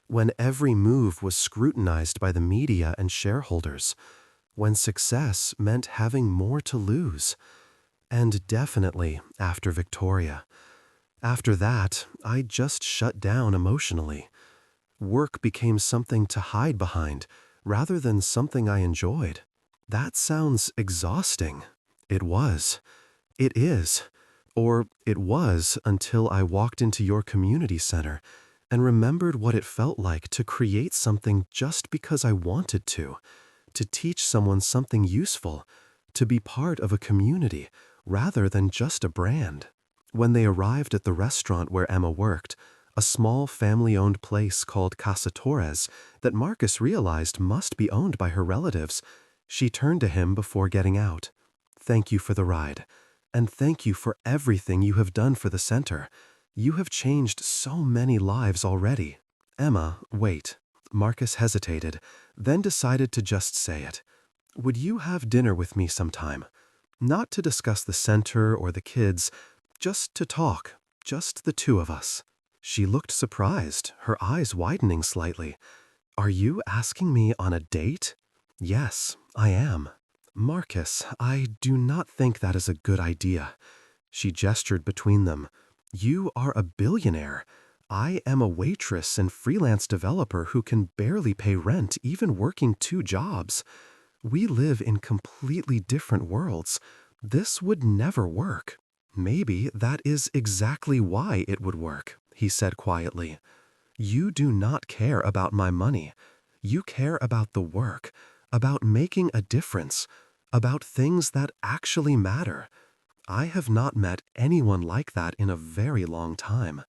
When every move was scrutinized by the media and shareholders. When success meant having more to lose. And definitely after Victoria. After that, I just shut down emotionally. Work became something to hide behind, rather than something I enjoyed. That sounds exhausting. It was. It is. Or it was until I walked into your community center and remembered what it felt like to create something just because I wanted to teach someone something useful, to be part of a community rather than just a brand. When they arrived at the restaurant where Emma worked, a small family-owned place called Casa Torres that Marcus realized must be owned by her relatives, she turned to him before getting out. Thank you for the ride, and thank you for everything you have done for the center. You have changed so many lives already. Emma, wait. Marcus hesitated, then decided to just say it. "Would you have dinner with me sometime? Not to discuss the center or the kids, just to talk, just the two of us." She looked surprised, her eyes widening slightly. "Are you asking me on a date?" "Yes, I am." "Marcus, I do not think that is a good idea." She gestured between them. "You are a billionaire. I am a waitress and freelance developer who can barely pay rent even working 2 jobs. We live in completely different worlds. This would never work." "Maybe that is exactly why it would work," he said quietly. "You do not care about my money. You care about the work, about making a difference, about things that actually matter. I have not met anyone like that in a very long time.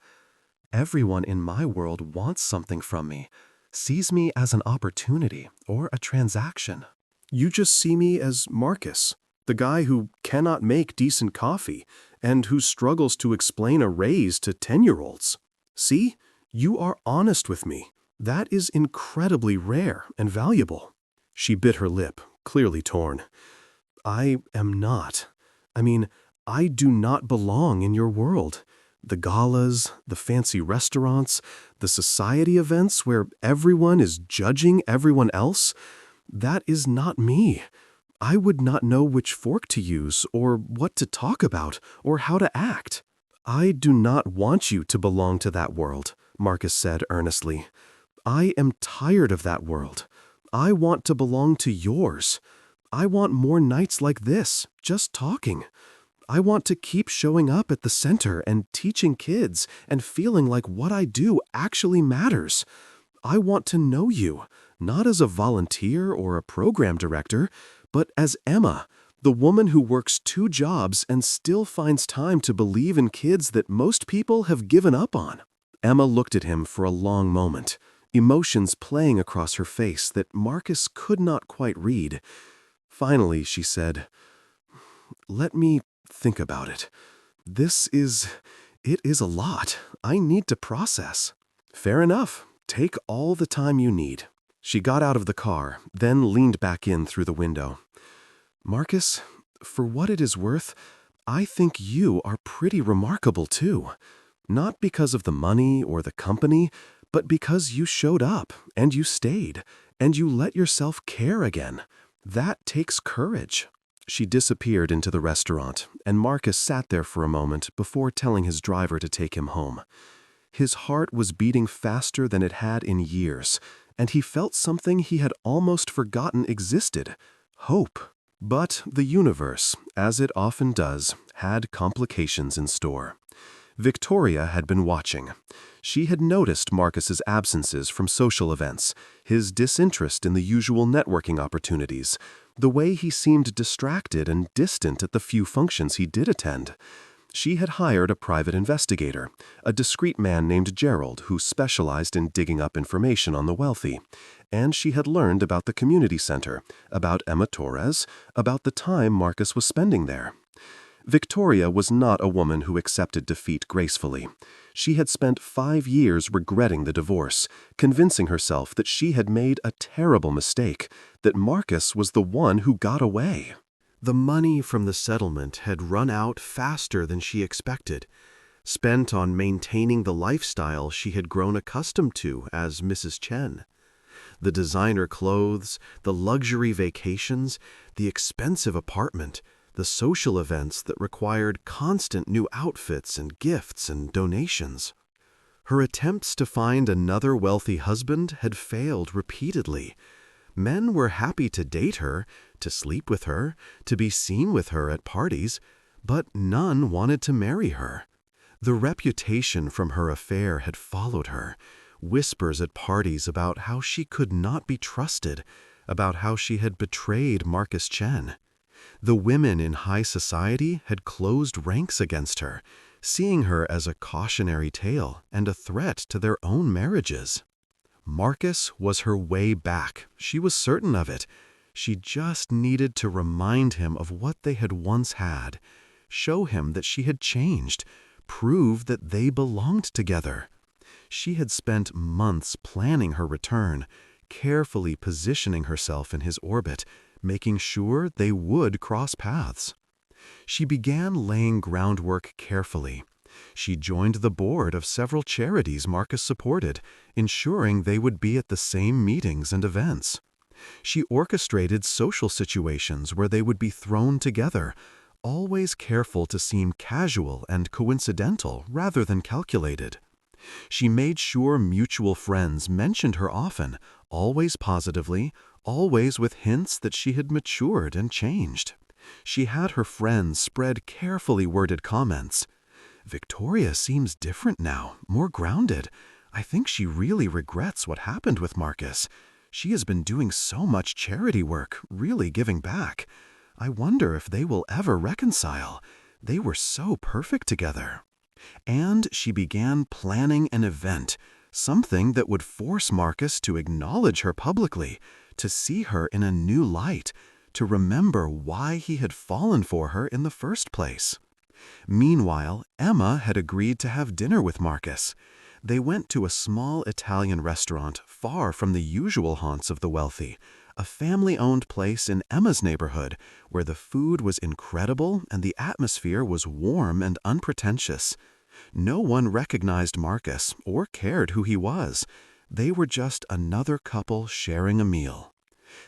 Everyone in my world wants something from me, sees me as an opportunity or a transaction." You just see me as Marcus, the guy who cannot make decent coffee and who struggles to explain a raise to 10-year-olds. See, you are honest with me. That is incredibly rare and valuable. She bit her lip, clearly torn. I am not. I do not belong in your world. The galas, the fancy restaurants, the society events where everyone is judging everyone else, that is not me. I would not know which fork to use, or what to talk about, or how to act. I do not want you to belong to that world, Marcus said earnestly. I am tired of that world. I want to belong to yours. I want more nights like this, just talking. I want to keep showing up at the center and teaching kids and feeling like what I do actually matters. I want to know you, not as a volunteer or a program director, but as Emma, the woman who works 2 jobs and still finds time to believe in kids that most people have given up on. Emma looked at him for a long moment, emotions playing across her face that Marcus could not quite read. Finally, she said, "Let me think about it. It is a lot. I need to process." "Fair enough. Take all the time you need." She got out of the car, then leaned back in through the window. "Marcus, for what it is worth, I think you are pretty remarkable too. Not because of the money or the company, but because you showed up, and you stayed, and you let yourself care again. That takes courage." She disappeared into the restaurant, and Marcus sat there for a moment before telling his driver to take him home. His heart was beating faster than it had in years, and he felt something he had almost forgotten existed: hope. But the universe, as it often does, had complications in store. Victoria had been watching. She had noticed Marcus's absences from social events, his disinterest in the usual networking opportunities, the way he seemed distracted and distant at the few functions he did attend. She had hired a private investigator, a discreet man named Gerald who specialized in digging up information on the wealthy, and she had learned about the community center, about Emma Torres, about the time Marcus was spending there. Victoria was not a woman who accepted defeat gracefully. She had spent 5 years regretting the divorce, convincing herself that she had made a terrible mistake, that Marcus was the one who got away. The money from the settlement had run out faster than she expected, spent on maintaining the lifestyle she had grown accustomed to as Mrs. Chen. The designer clothes, the luxury vacations, the expensive apartment, the social events that required constant new outfits and gifts and donations. Her attempts to find another wealthy husband had failed repeatedly. Men were happy to date her, to sleep with her, to be seen with her at parties, but none wanted to marry her. The reputation from her affair had followed her, whispers at parties about how she could not be trusted, about how she had betrayed Marcus Chen. The women in high society had closed ranks against her, seeing her as a cautionary tale and a threat to their own marriages. Marcus was her way back. She was certain of it. She just needed to remind him of what they had once had, show him that she had changed, prove that they belonged together. She had spent months planning her return, carefully positioning herself in his orbit, making sure they would cross paths. She began laying groundwork carefully. She joined the board of several charities Marcus supported, ensuring they would be at the same meetings and events. She orchestrated social situations where they would be thrown together, always careful to seem casual and coincidental rather than calculated. She made sure mutual friends mentioned her often, always positively, always with hints that she had matured and changed. She had her friends spread carefully worded comments. "Victoria seems different now, more grounded. I think she really regrets what happened with Marcus. She has been doing so much charity work, really giving back. I wonder if they will ever reconcile. They were so perfect together." And she began planning an event, something that would force Marcus to acknowledge her publicly, to see her in a new light, to remember why he had fallen for her in the first place. Meanwhile, Emma had agreed to have dinner with Marcus. They went to a small Italian restaurant far from the usual haunts of the wealthy, a family-owned place in Emma's neighborhood where the food was incredible and the atmosphere was warm and unpretentious. No one recognized Marcus or cared who he was. They were just another couple sharing a meal.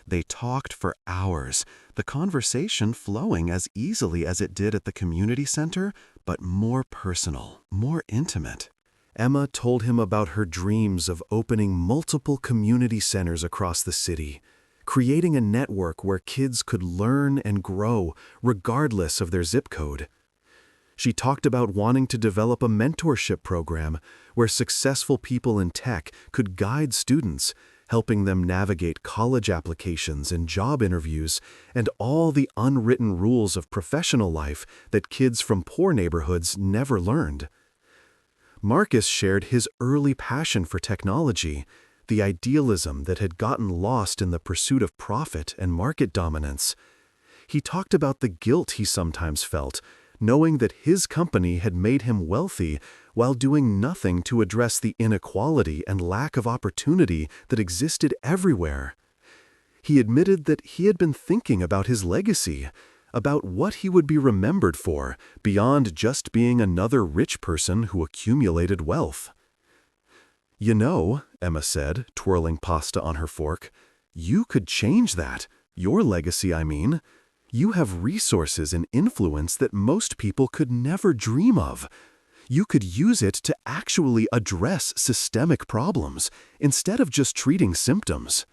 They talked for hours, the conversation flowing as easily as it did at the community center, but more personal, more intimate. Emma told him about her dreams of opening multiple community centers across the city, creating a network where kids could learn and grow regardless of their zip code. She talked about wanting to develop a mentorship program where successful people in tech could guide students, helping them navigate college applications and job interviews and all the unwritten rules of professional life that kids from poor neighborhoods never learned. Marcus shared his early passion for technology, the idealism that had gotten lost in the pursuit of profit and market dominance. He talked about the guilt he sometimes felt, knowing that his company had made him wealthy while doing nothing to address the inequality and lack of opportunity that existed everywhere. He admitted that he had been thinking about his legacy, about what he would be remembered for, beyond just being another rich person who accumulated wealth. "You know," Emma said, twirling pasta on her fork, "you could change that. Your legacy, I mean. You have resources and influence that most people could never dream of. You could use it to actually address systemic problems, instead of just treating symptoms."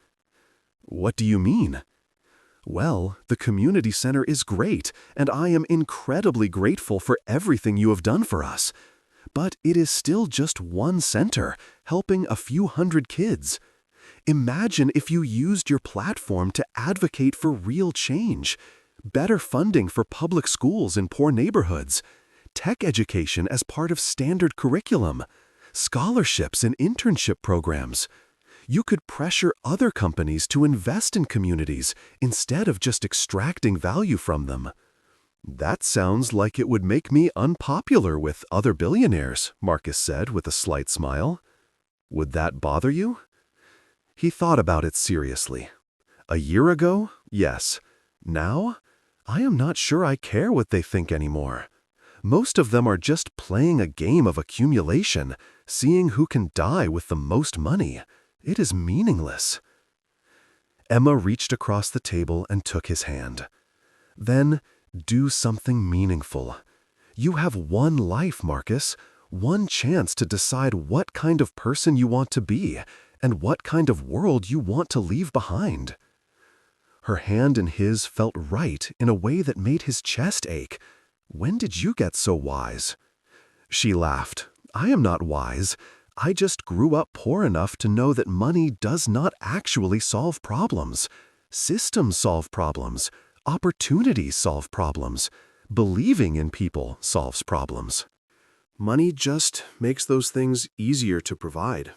"What do you mean?" "Well, the community center is great, and I am incredibly grateful for everything you have done for us. But it is still just one center, helping a few hundred kids. Imagine if you used your platform to advocate for real change. Better funding for public schools in poor neighborhoods, tech education as part of standard curriculum, scholarships and internship programs. You could pressure other companies to invest in communities instead of just extracting value from them." "That sounds like it would make me unpopular with other billionaires," Marcus said with a slight smile. "Would that bother you?" He thought about it seriously. "A year ago, yes. Now, I am not sure I care what they think anymore. Most of them are just playing a game of accumulation, seeing who can die with the most money. It is meaningless." Emma reached across the table and took his hand. "Then, do something meaningful. You have one life, Marcus, one chance to decide what kind of person you want to be and what kind of world you want to leave behind." Her hand in his felt right in a way that made his chest ache. "When did you get so wise?" She laughed. "I am not wise. I just grew up poor enough to know that money does not actually solve problems. Systems solve problems. Opportunities solve problems. Believing in people solves problems. Money just makes those things easier to provide."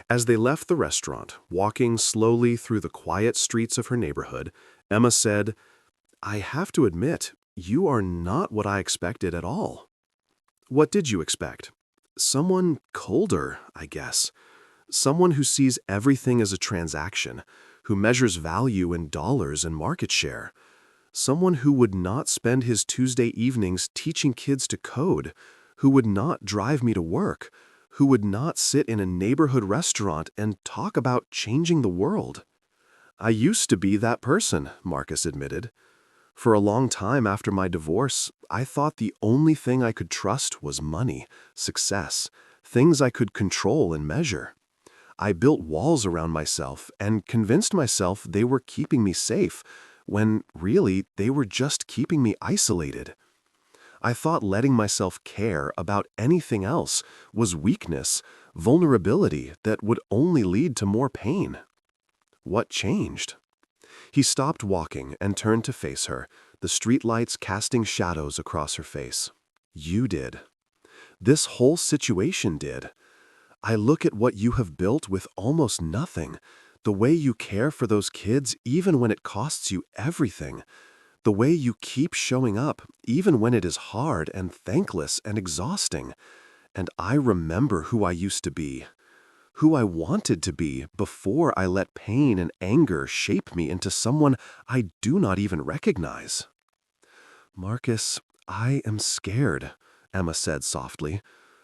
As they left the restaurant, walking slowly through the quiet streets of her neighborhood, Emma said, "I have to admit, you are not what I expected at all." "What did you expect?" Someone colder, I guess. Someone who sees everything as a transaction, who measures value in dollars and market share. Someone who would not spend his Tuesday evenings teaching kids to code, who would not drive me to work, who would not sit in a neighborhood restaurant and talk about changing the world. I used to be that person, Marcus admitted. For a long time after my divorce, I thought the only thing I could trust was money, success, things I could control and measure. I built walls around myself and convinced myself they were keeping me safe, when really they were just keeping me isolated. I thought letting myself care about anything else was weakness, vulnerability that would only lead to more pain. What changed? He stopped walking and turned to face her, the streetlights casting shadows across her face. You did. This whole situation did. I look at what you have built with almost nothing, the way you care for those kids even when it costs you everything, the way you keep showing up even when it is hard and thankless and exhausting, and I remember who I used to be, who I wanted to be before I let pain and anger shape me into someone I do not even recognize. Marcus, I am scared, Emma said softly,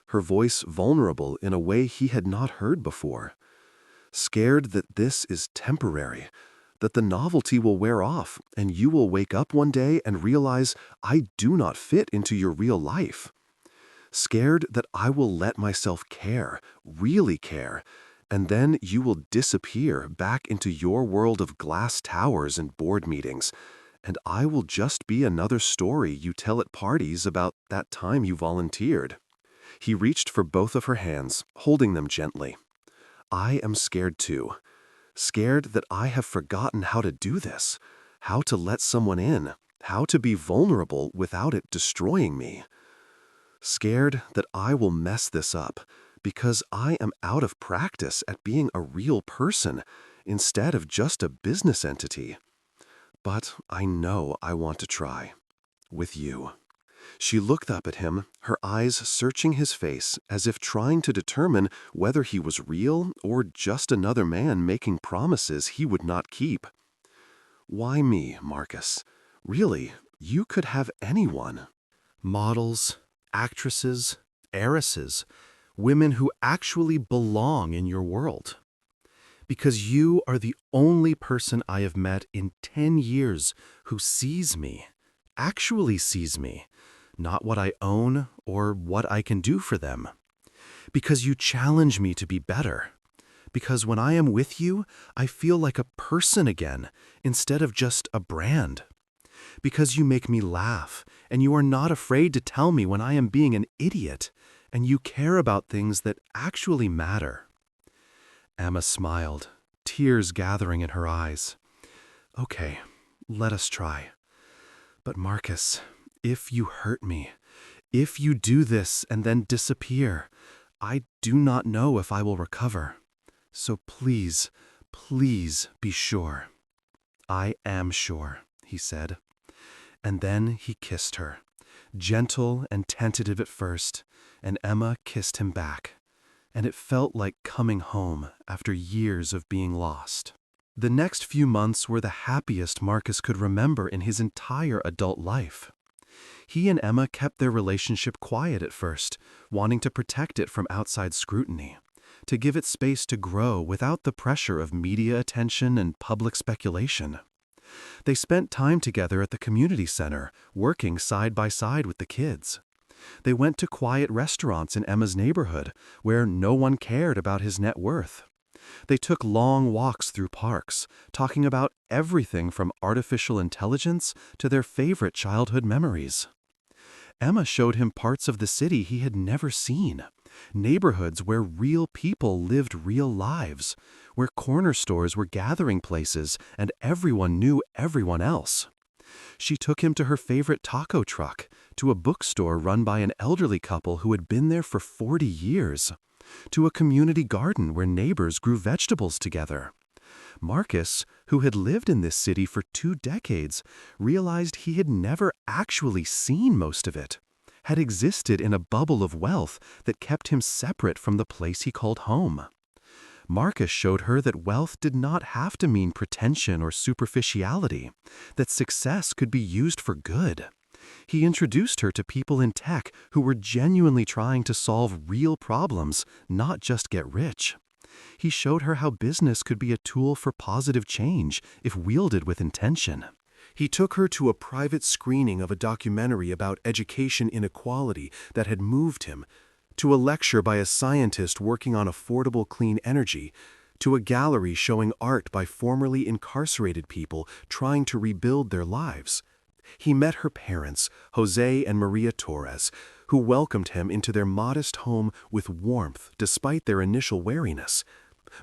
her voice vulnerable in a way he had not heard before. Scared that this is temporary, that the novelty will wear off and you will wake up one day and realize I do not fit into your real life. Scared that I will let myself care, really care, and then you will disappear back into your world of glass towers and board meetings, and I will just be another story you tell at parties about that time you volunteered. He reached for both of her hands, holding them gently. I am scared too. Scared that I have forgotten how to do this, how to let someone in, how to be vulnerable without it destroying me. Scared that I will mess this up because I am out of practice at being a real person instead of just a business entity. But I know I want to try. With you. She looked up at him, her eyes searching his face as if trying to determine whether he was real or just another man making promises he would not keep. Why me, Marcus? Really, you could have anyone. Models, actresses, heiresses, women who actually belong in your world. Because you are the only person I have met in 10 years who sees me, actually sees me, not what I own or what I can do for them. Because you challenge me to be better. Because when I am with you, I feel like a person again, instead of just a brand. Because you make me laugh, and you are not afraid to tell me when I am being an idiot, and you care about things that actually matter. Emma smiled, tears gathering in her eyes. Okay, let us try. But Marcus, if you hurt me, if you do this and then disappear, I do not know if I will recover. So please, please be sure. I am sure, he said. And then he kissed her, gentle and tentative at first, and Emma kissed him back. And it felt like coming home after years of being lost. The next few months were the happiest Marcus could remember in his entire adult life. He and Emma kept their relationship quiet at first, wanting to protect it from outside scrutiny, to give it space to grow without the pressure of media attention and public speculation. They spent time together at the community center, working side by side with the kids. They went to quiet restaurants in Emma's neighborhood, where no one cared about his net worth. They took long walks through parks, talking about everything from artificial intelligence to their favorite childhood memories. Emma showed him parts of the city he had never seen, neighborhoods where real people lived real lives, where corner stores were gathering places and everyone knew everyone else. She took him to her favorite taco truck, to a bookstore run by an elderly couple who had been there for 40 years, to a community garden where neighbors grew vegetables together. Marcus, who had lived in this city for 2 decades, realized he had never actually seen most of it, had existed in a bubble of wealth that kept him separate from the place he called home. Marcus showed her that wealth did not have to mean pretension or superficiality, that success could be used for good. He introduced her to people in tech who were genuinely trying to solve real problems, not just get rich. He showed her how business could be a tool for positive change if wielded with intention. He took her to a private screening of a documentary about education inequality that had moved him, to a lecture by a scientist working on affordable clean energy, to a gallery showing art by formerly incarcerated people trying to rebuild their lives. He met her parents, Jose and Maria Torres, who welcomed him into their modest home with warmth despite their initial wariness.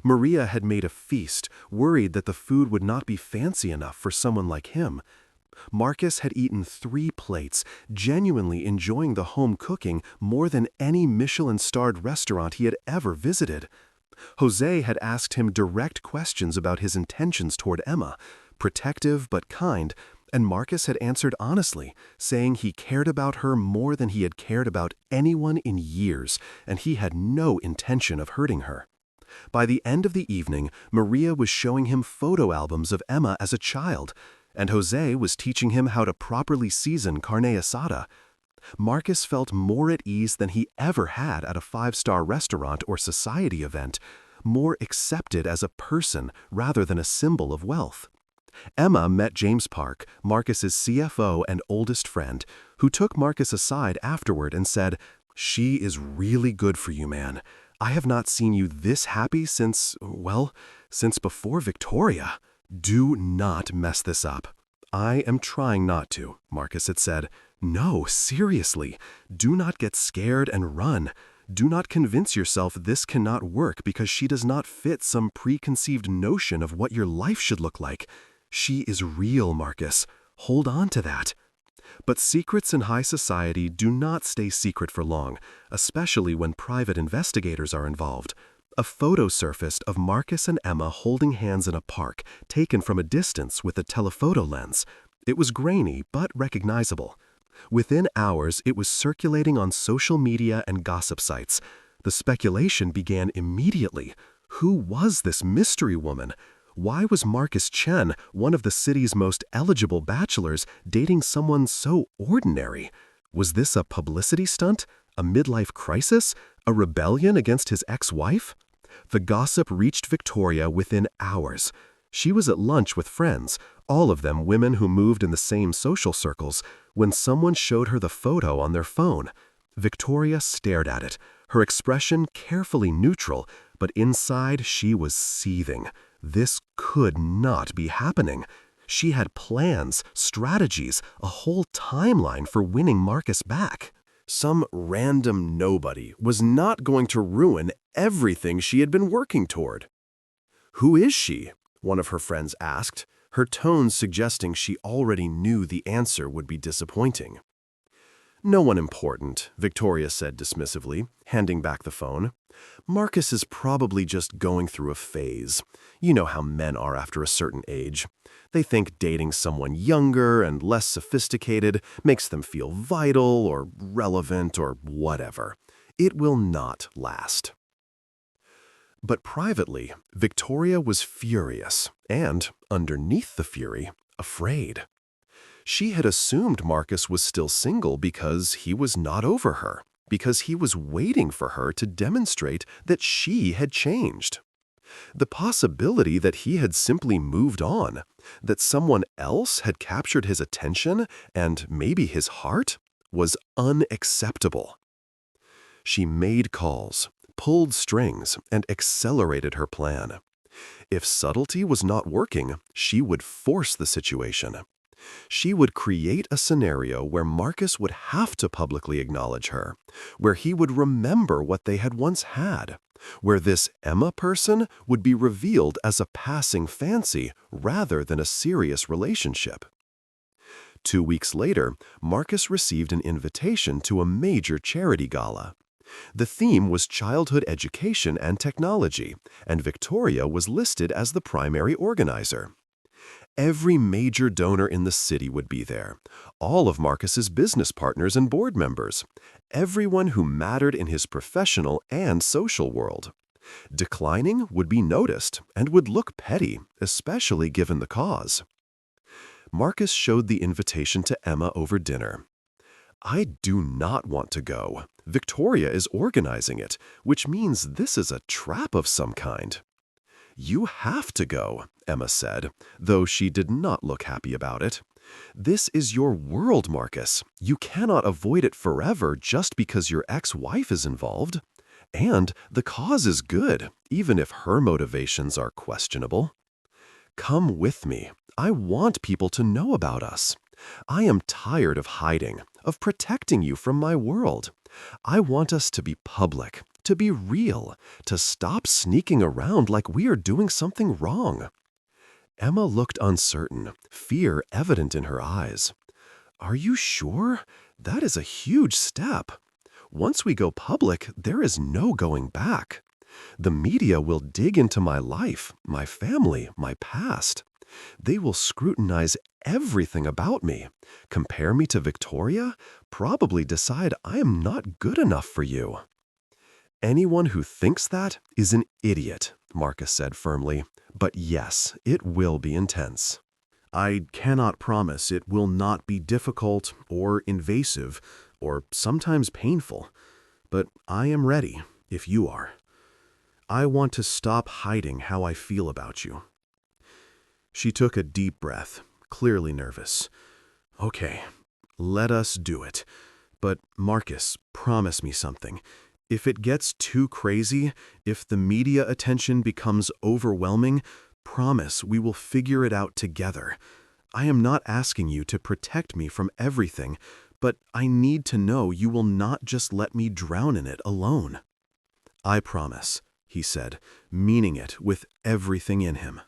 Maria had made a feast, worried that the food would not be fancy enough for someone like him. Marcus had eaten 3 plates, genuinely enjoying the home cooking more than any Michelin-starred restaurant he had ever visited. Jose had asked him direct questions about his intentions toward Emma, protective but kind, and Marcus had answered honestly, saying he cared about her more than he had cared about anyone in years, and he had no intention of hurting her. By the end of the evening, Maria was showing him photo albums of Emma as a child, and Jose was teaching him how to properly season carne asada. Marcus felt more at ease than he ever had at a 5-star restaurant or society event, more accepted as a person rather than a symbol of wealth. Emma met James Park, Marcus's CFO and oldest friend, who took Marcus aside afterward and said, "She is really good for you, man. I have not seen you this happy since before Victoria. Do not mess this up." "I am trying not to," Marcus had said. "No, seriously. Do not get scared and run. Do not convince yourself this cannot work because she does not fit some preconceived notion of what your life should look like. She is real, Marcus. Hold on to that." But secrets in high society do not stay secret for long, especially when private investigators are involved. A photo surfaced of Marcus and Emma holding hands in a park, taken from a distance with a telephoto lens. It was grainy, but recognizable. Within hours, it was circulating on social media and gossip sites. The speculation began immediately. Who was this mystery woman? Why was Marcus Chen, one of the city's most eligible bachelors, dating someone so ordinary? Was this a publicity stunt? A midlife crisis? A rebellion against his ex-wife? The gossip reached Victoria within hours. She was at lunch with friends, all of them women who moved in the same social circles, when someone showed her the photo on their phone. Victoria stared at it, her expression carefully neutral, but inside she was seething. This could not be happening. She had plans, strategies, a whole timeline for winning Marcus back. Some random nobody was not going to ruin everything she had been working toward. "Who is she?" one of her friends asked, her tone suggesting she already knew the answer would be disappointing. "No one important," Victoria said dismissively, handing back the phone. "Marcus is probably just going through a phase. You know how men are after a certain age. They think dating someone younger and less sophisticated makes them feel vital or relevant or whatever. It will not last." But privately, Victoria was furious and, underneath the fury, afraid. She had assumed Marcus was still single because he was not over her, because he was waiting for her to demonstrate that she had changed. The possibility that he had simply moved on, that someone else had captured his attention and maybe his heart, was unacceptable. She made calls, pulled strings, and accelerated her plan. If subtlety was not working, she would force the situation. She would create a scenario where Marcus would have to publicly acknowledge her, where he would remember what they had once had, where this Emma person would be revealed as a passing fancy rather than a serious relationship. 2 weeks later, Marcus received an invitation to a major charity gala. The theme was childhood education and technology, and Victoria was listed as the primary organizer. Every major donor in the city would be there. All of Marcus's business partners and board members. Everyone who mattered in his professional and social world. Declining would be noticed and would look petty, especially given the cause. Marcus showed the invitation to Emma over dinner. "I do not want to go. Victoria is organizing it, which means this is a trap of some kind." "You have to go," Emma said, though she did not look happy about it. "This is your world, Marcus. You cannot avoid it forever just because your ex-wife is involved. And the cause is good, even if her motivations are questionable. Come with me. I want people to know about us. I am tired of hiding, of protecting you from my world. I want us to be public, to be real, to stop sneaking around like we are doing something wrong." Emma looked uncertain, fear evident in her eyes. "Are you sure? That is a huge step. Once we go public, there is no going back. The media will dig into my life, my family, my past. They will scrutinize everything about me, compare me to Victoria, probably decide I am not good enough for you." "Anyone who thinks that is an idiot," Marcus said firmly. "But yes, it will be intense." I cannot promise it will not be difficult or invasive or sometimes painful, but I am ready if you are. I want to stop hiding how I feel about you." She took a deep breath, clearly nervous. "Okay, let us do it. But Marcus, promise me something. If it gets too crazy, if the media attention becomes overwhelming, promise we will figure it out together. I am not asking you to protect me from everything, but I need to know you will not just let me drown in it alone." "I promise," he said, meaning it with everything in him.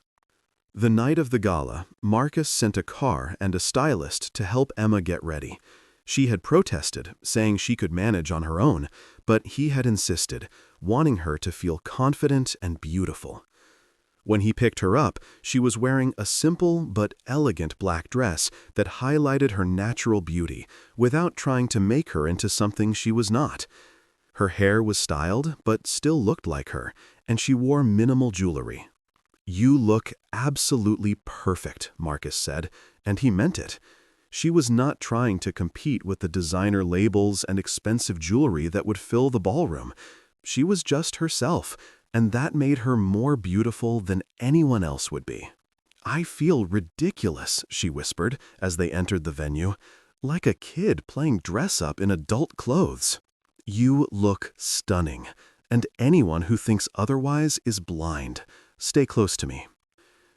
The night of the gala, Marcus sent a car and a stylist to help Emma get ready. She had protested, saying she could manage on her own, but he had insisted, wanting her to feel confident and beautiful. When he picked her up, she was wearing a simple but elegant black dress that highlighted her natural beauty without trying to make her into something she was not. Her hair was styled but still looked like her, and she wore minimal jewelry. "You look absolutely perfect," Marcus said, and he meant it. She was not trying to compete with the designer labels and expensive jewelry that would fill the ballroom. She was just herself, and that made her more beautiful than anyone else would be. "I feel ridiculous," she whispered as they entered the venue, "like a kid playing dress-up in adult clothes." "You look stunning, and anyone who thinks otherwise is blind. Stay close to me."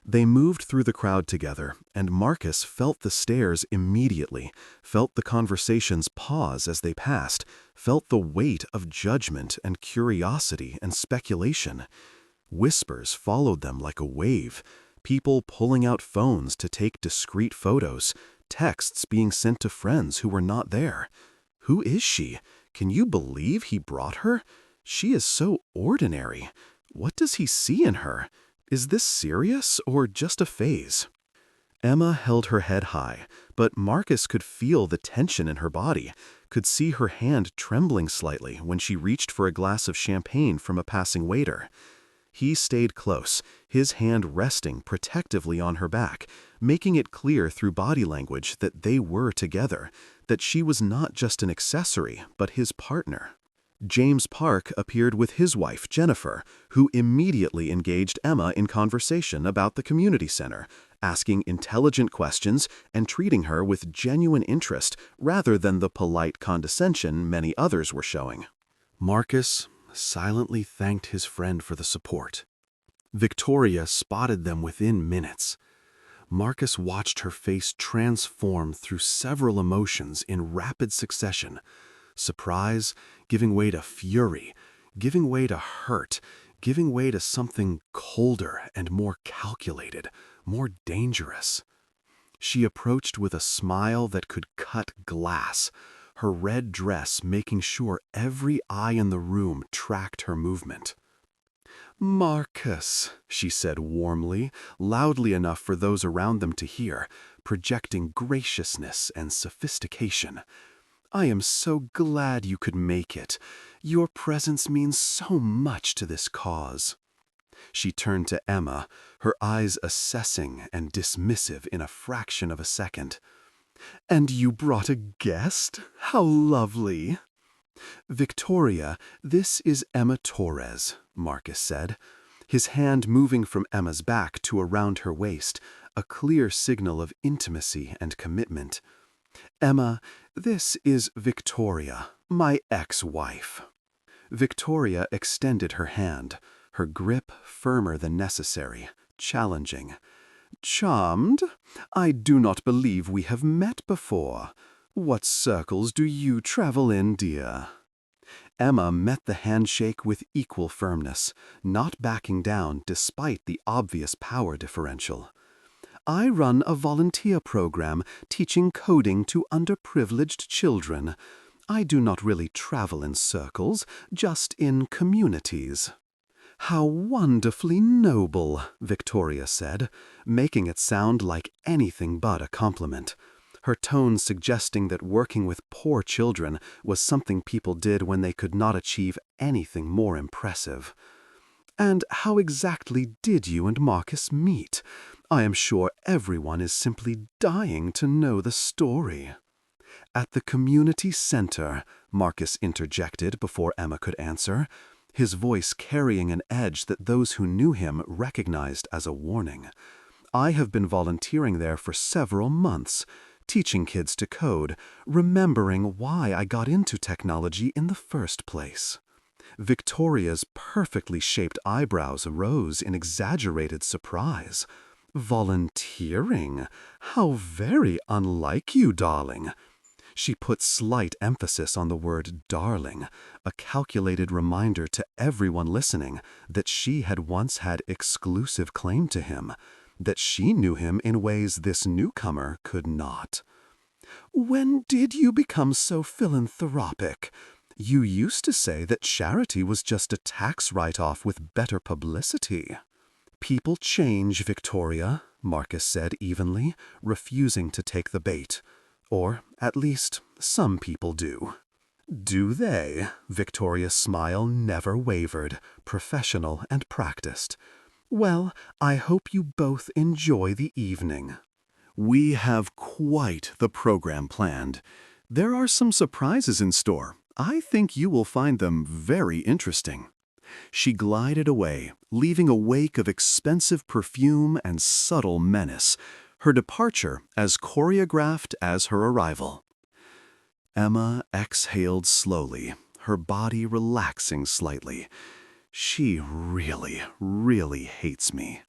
They moved through the crowd together, and Marcus felt the stares immediately, felt the conversations pause as they passed, felt the weight of judgment and curiosity and speculation. Whispers followed them like a wave, people pulling out phones to take discreet photos, texts being sent to friends who were not there. "Who is she? Can you believe he brought her? She is so ordinary. What does he see in her? Is this serious or just a phase?" Emma held her head high, but Marcus could feel the tension in her body, could see her hand trembling slightly when she reached for a glass of champagne from a passing waiter. He stayed close, his hand resting protectively on her back, making it clear through body language that they were together, that she was not just an accessory, but his partner. James Park appeared with his wife, Jennifer, who immediately engaged Emma in conversation about the community center, asking intelligent questions and treating her with genuine interest rather than the polite condescension many others were showing. Marcus silently thanked his friend for the support. Victoria spotted them within minutes. Marcus watched her face transform through several emotions in rapid succession. Surprise, giving way to fury, giving way to hurt, giving way to something colder and more calculated, more dangerous. She approached with a smile that could cut glass, her red dress making sure every eye in the room tracked her movement. "Marcus," she said warmly, loudly enough for those around them to hear, projecting graciousness and sophistication. "I am so glad you could make it. Your presence means so much to this cause." She turned to Emma, her eyes assessing and dismissive in a fraction of a second. "And you brought a guest? How lovely!" "Victoria, this is Emma Torres," Marcus said, his hand moving from Emma's back to around her waist, a clear signal of intimacy and commitment. "Emma, this is Victoria, my ex-wife." Victoria extended her hand, her grip firmer than necessary, challenging. "Charmed? I do not believe we have met before. What circles do you travel in, dear?" Emma met the handshake with equal firmness, not backing down despite the obvious power differential. "I run a volunteer program teaching coding to underprivileged children. I do not really travel in circles, just in communities." "How wonderfully noble," Victoria said, making it sound like anything but a compliment, her tone suggesting that working with poor children was something people did when they could not achieve anything more impressive. "And how exactly did you and Marcus meet? I am sure everyone is simply dying to know the story." "At the community center," Marcus interjected before Emma could answer, his voice carrying an edge that those who knew him recognized as a warning. "I have been volunteering there for several months, teaching kids to code, remembering why I got into technology in the first place." Victoria's perfectly shaped eyebrows arose in exaggerated surprise. "Volunteering? How very unlike you, darling." She put slight emphasis on the word darling, a calculated reminder to everyone listening that she had once had exclusive claim to him, that she knew him in ways this newcomer could not. "When did you become so philanthropic? You used to say that charity was just a tax write-off with better publicity." "People change, Victoria," Marcus said evenly, refusing to take the bait. "Or, at least, some people do." "Do they?" Victoria's smile never wavered, professional and practiced. "Well, I hope you both enjoy the evening." "We have quite the program planned. There are some surprises in store. I think you will find them very interesting." She glided away, leaving a wake of expensive perfume and subtle menace, her departure as choreographed as her arrival. Emma exhaled slowly, her body relaxing slightly. "She really, really hates me."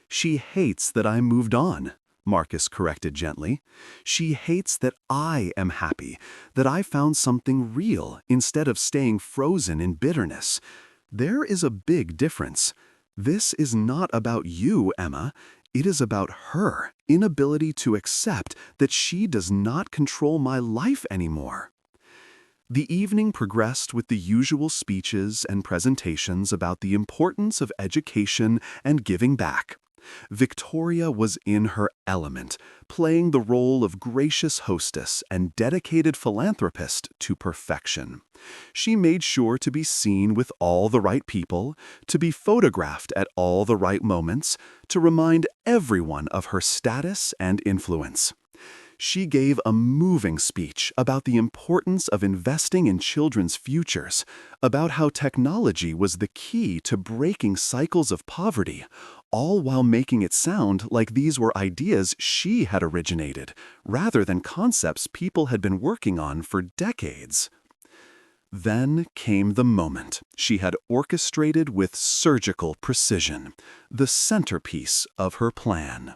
"She hates that I moved on," Marcus corrected gently. "She hates that I am happy, that I found something real instead of staying frozen in bitterness. There is a big difference. This is not about you, Emma. It is about her inability to accept that she does not control my life anymore." The evening progressed with the usual speeches and presentations about the importance of education and giving back. Victoria was in her element, playing the role of gracious hostess and dedicated philanthropist to perfection. She made sure to be seen with all the right people, to be photographed at all the right moments, to remind everyone of her status and influence. She gave a moving speech about the importance of investing in children's futures, about how technology was the key to breaking cycles of poverty, all while making it sound like these were ideas she had originated, rather than concepts people had been working on for decades. Then came the moment she had orchestrated with surgical precision, the centerpiece of her plan.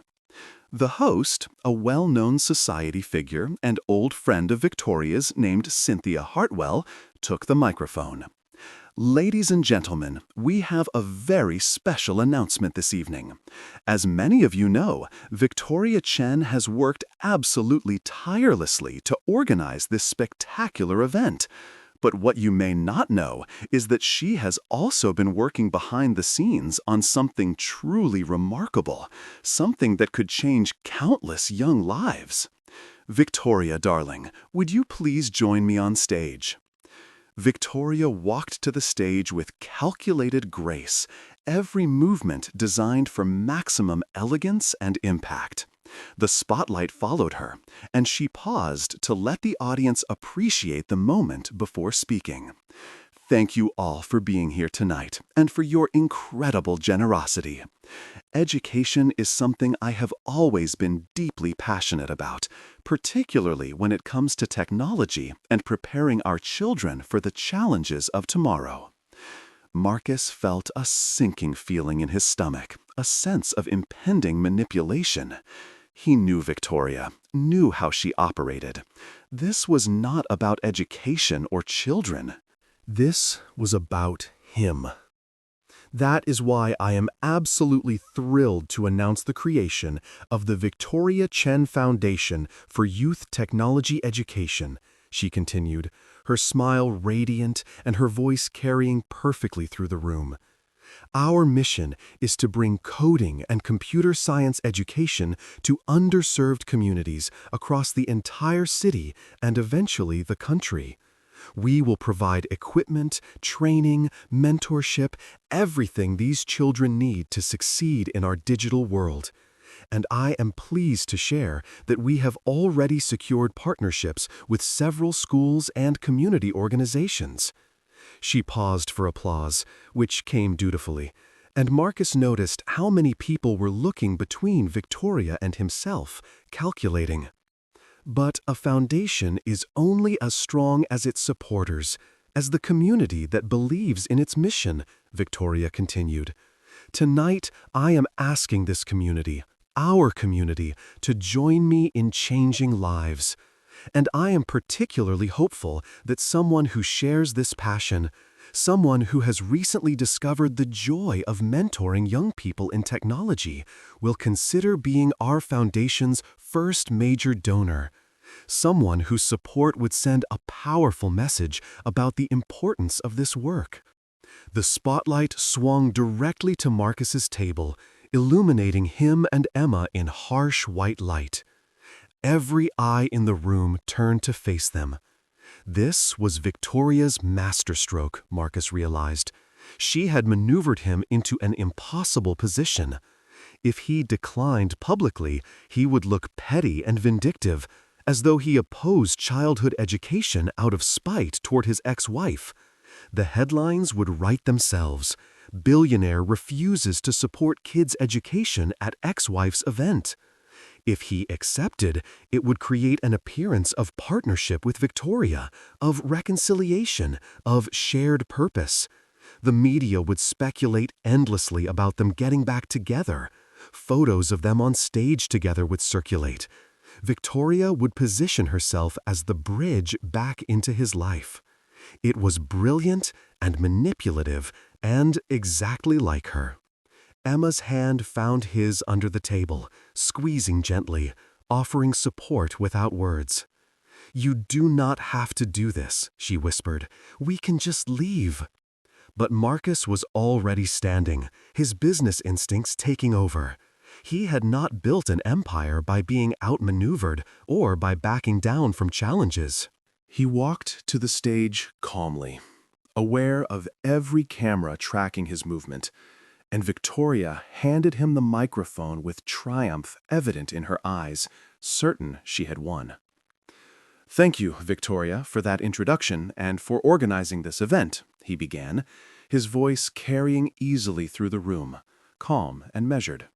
The host, a well-known society figure and old friend of Victoria's named Cynthia Hartwell, took the microphone. "Ladies and gentlemen, we have a very special announcement this evening. As many of you know, Victoria Chen has worked absolutely tirelessly to organize this spectacular event. But what you may not know is that she has also been working behind the scenes on something truly remarkable, something that could change countless young lives. Victoria, darling, would you please join me on stage? Victoria walked to the stage with calculated grace, every movement designed for maximum elegance and impact. The spotlight followed her, and she paused to let the audience appreciate the moment before speaking. Thank you all for being here tonight and for your incredible generosity. Education is something I have always been deeply passionate about, particularly when it comes to technology and preparing our children for the challenges of tomorrow. Marcus felt a sinking feeling in his stomach, a sense of impending manipulation. He knew Victoria, knew how she operated. This was not about education or children. This was about him. That is why I am absolutely thrilled to announce the creation of the Victoria Chen Foundation for Youth Technology Education, she continued, her smile radiant and her voice carrying perfectly through the room. Our mission is to bring coding and computer science education to underserved communities across the entire city and eventually the country. We will provide equipment, training, mentorship, everything these children need to succeed in our digital world. And I am pleased to share that we have already secured partnerships with several schools and community organizations. She paused for applause, which came dutifully, and Marcus noticed how many people were looking between Victoria and himself, calculating. But a foundation is only as strong as its supporters, as the community that believes in its mission, Victoria continued. Tonight, I am asking this community, our community, to join me in changing lives. And I am particularly hopeful that someone who shares this passion, someone who has recently discovered the joy of mentoring young people in technology, will consider being our foundation's first major donor. Someone whose support would send a powerful message about the importance of this work. The spotlight swung directly to Marcus's table, illuminating him and Emma in harsh white light. Every eye in the room turned to face them. This was Victoria's masterstroke, Marcus realized. She had maneuvered him into an impossible position. If he declined publicly, he would look petty and vindictive, as though he opposed childhood education out of spite toward his ex-wife. The headlines would write themselves. Billionaire refuses to support kids' education at ex-wife's event. If he accepted, it would create an appearance of partnership with Victoria, of reconciliation, of shared purpose. The media would speculate endlessly about them getting back together. Photos of them on stage together would circulate. Victoria would position herself as the bridge back into his life. It was brilliant and manipulative and exactly like her. Emma's hand found his under the table, squeezing gently, offering support without words. "You do not have to do this," she whispered. "We can just leave." But Marcus was already standing, his business instincts taking over. He had not built an empire by being outmaneuvered or by backing down from challenges. He walked to the stage calmly, aware of every camera tracking his movement, and Victoria handed him the microphone with triumph evident in her eyes, certain she had won. "Thank you, Victoria, for that introduction and for organizing this event," he began, his voice carrying easily through the room, calm and measured.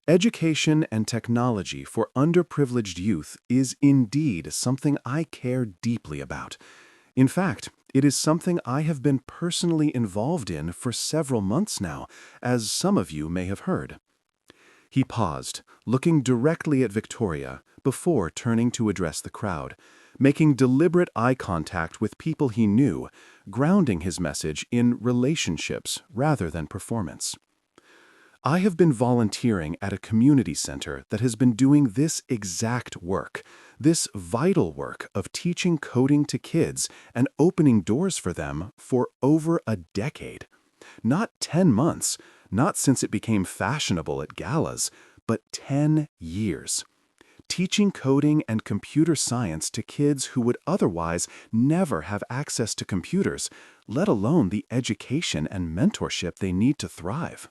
"Education and technology for underprivileged youth is indeed something I care deeply about. In fact, it is something I have been personally involved in for several months now, as some of you may have heard." He paused, looking directly at Victoria before turning to address the crowd, making deliberate eye contact with people he knew, grounding his message in relationships rather than performance. I have been volunteering at a community center that has been doing this exact work, this vital work of teaching coding to kids and opening doors for them for over a decade. Not 10 months, not since it became fashionable at galas, but 10 years. Teaching coding and computer science to kids who would otherwise never have access to computers, let alone the education and mentorship they need to thrive.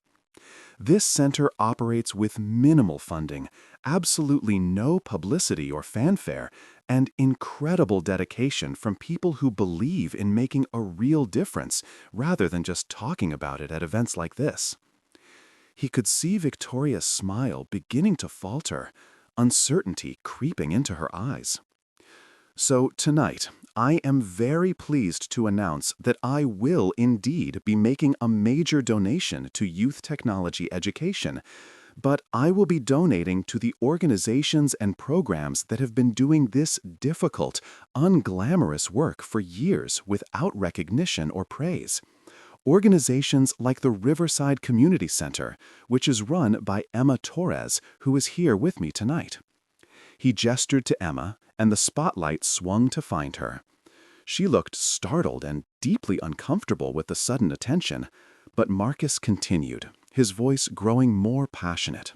This center operates with minimal funding, absolutely no publicity or fanfare, and incredible dedication from people who believe in making a real difference rather than just talking about it at events like this. He could see Victoria's smile beginning to falter, uncertainty creeping into her eyes. So tonight, I am very pleased to announce that I will indeed be making a major donation to youth technology education, but I will be donating to the organizations and programs that have been doing this difficult, unglamorous work for years without recognition or praise. Organizations like the Riverside Community Center, which is run by Emma Torres, who is here with me tonight. He gestured to Emma, and the spotlight swung to find her. She looked startled and deeply uncomfortable with the sudden attention, but Marcus continued, his voice growing more passionate.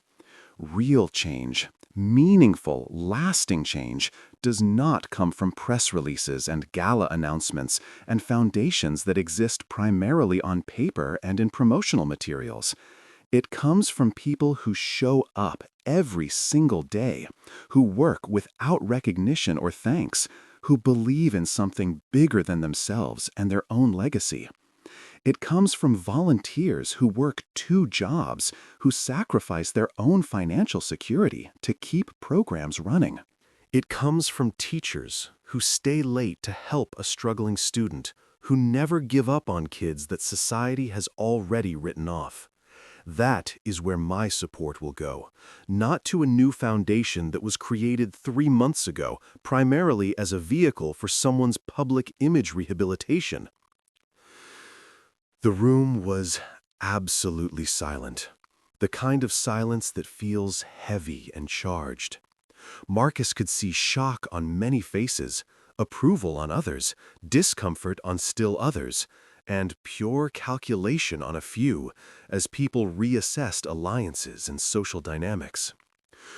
Real change, meaningful, lasting change, does not come from press releases and gala announcements and foundations that exist primarily on paper and in promotional materials. It comes from people who show up every single day, who work without recognition or thanks, who believe in something bigger than themselves and their own legacy. It comes from volunteers who work 2 jobs, who sacrifice their own financial security to keep programs running. It comes from teachers who stay late to help a struggling student, who never give up on kids that society has already written off. That is where my support will go, not to a new foundation that was created 3 months ago, primarily as a vehicle for someone's public image rehabilitation. The room was absolutely silent, the kind of silence that feels heavy and charged. Marcus could see shock on many faces, approval on others, discomfort on still others, and pure calculation on a few, as people reassessed alliances and social dynamics.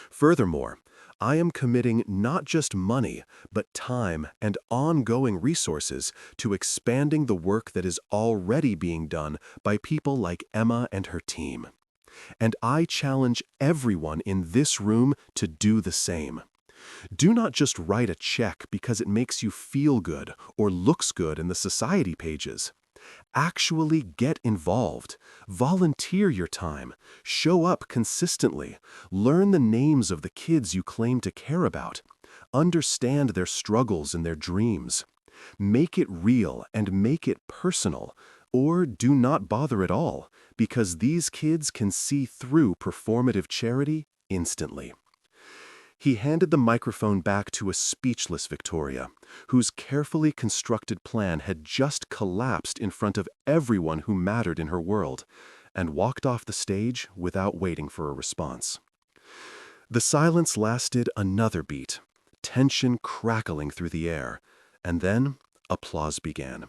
Furthermore, I am committing not just money, but time and ongoing resources to expanding the work that is already being done by people like Emma and her team. And I challenge everyone in this room to do the same. Do not just write a check because it makes you feel good or looks good in the society pages. Actually get involved, volunteer your time, show up consistently, learn the names of the kids you claim to care about, understand their struggles and their dreams. Make it real and make it personal, or do not bother at all, because these kids can see through performative charity instantly. He handed the microphone back to a speechless Victoria, whose carefully constructed plan had just collapsed in front of everyone who mattered in her world, and walked off the stage without waiting for a response. The silence lasted another beat, tension crackling through the air, and then applause began.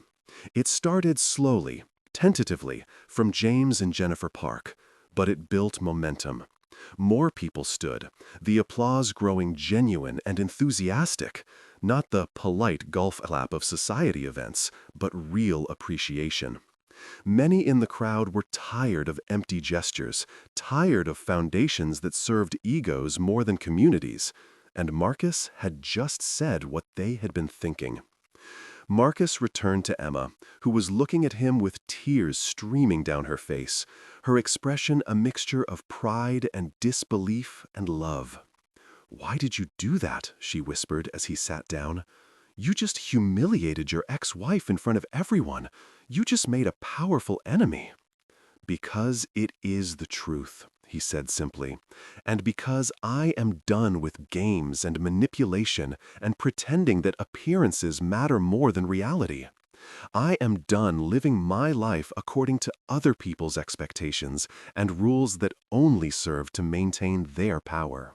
It started slowly, tentatively, from James and Jennifer Park, but it built momentum. More people stood, the applause growing genuine and enthusiastic, not the polite golf clap of society events, but real appreciation. Many in the crowd were tired of empty gestures, tired of foundations that served egos more than communities, and Marcus had just said what they had been thinking. Marcus returned to Emma, who was looking at him with tears streaming down her face, her expression a mixture of pride and disbelief and love. "Why did you do that?" she whispered as he sat down. "You just humiliated your ex-wife in front of everyone. You just made a powerful enemy." "Because it is the truth," he said simply, "and because I am done with games and manipulation and pretending that appearances matter more than reality. I am done living my life according to other people's expectations and rules that only serve to maintain their power.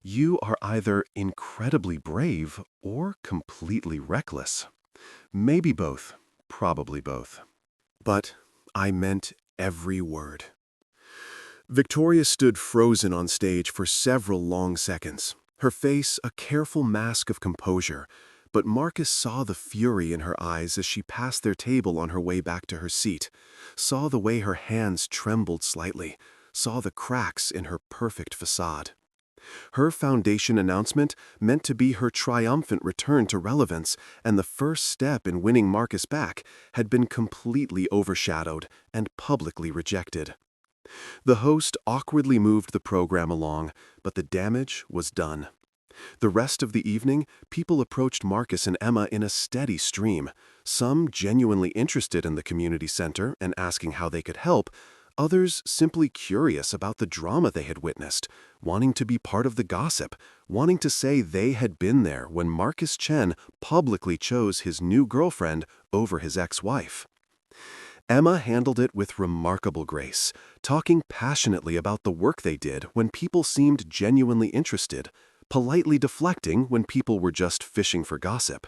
You are either incredibly brave or completely reckless. Maybe both, probably both. But I meant every word. Victoria stood frozen on stage for several long seconds, her face a careful mask of composure, but Marcus saw the fury in her eyes as she passed their table on her way back to her seat, saw the way her hands trembled slightly, saw the cracks in her perfect facade. Her foundation announcement meant to be her triumphant return to relevance, and the first step in winning Marcus back had been completely overshadowed and publicly rejected. The host awkwardly moved the program along, but the damage was done. The rest of the evening, people approached Marcus and Emma in a steady stream, some genuinely interested in the community center and asking how they could help, others simply curious about the drama they had witnessed, wanting to be part of the gossip, wanting to say they had been there when Marcus Chen publicly chose his new girlfriend over his ex-wife. Emma handled it with remarkable grace, talking passionately about the work they did when people seemed genuinely interested, politely deflecting when people were just fishing for gossip.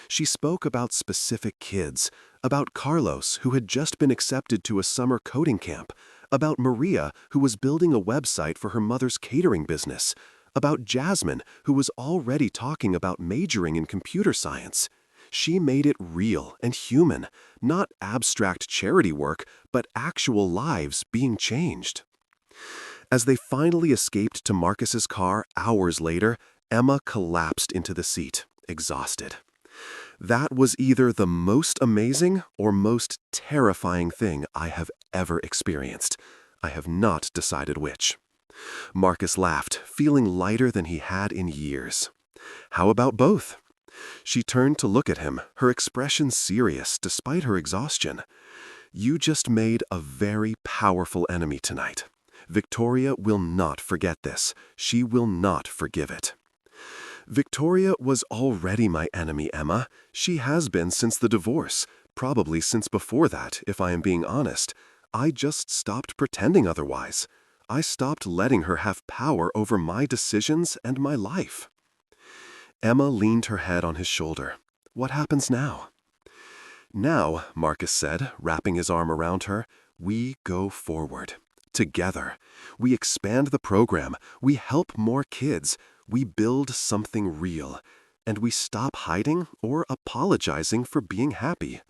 She spoke about specific kids, about Carlos, who had just been accepted to a summer coding camp, about Maria, who was building a website for her mother's catering business, about Jasmine, who was already talking about majoring in computer science. She made it real and human, not abstract charity work, but actual lives being changed. As they finally escaped to Marcus's car hours later, Emma collapsed into the seat, exhausted. That was either the most amazing or most terrifying thing I have ever experienced. I have not decided which. Marcus laughed, feeling lighter than he had in years. How about both? She turned to look at him, her expression serious despite her exhaustion. You just made a very powerful enemy tonight. Victoria will not forget this. She will not forgive it. Victoria was already my enemy, Emma. She has been since the divorce, probably since before that, if I am being honest. I just stopped pretending otherwise. I stopped letting her have power over my decisions and my life. Emma leaned her head on his shoulder. What happens now? Now, Marcus said, wrapping his arm around her, we go forward. Together. We expand the program. We help more kids. We build something real. And we stop hiding or apologizing for being happy.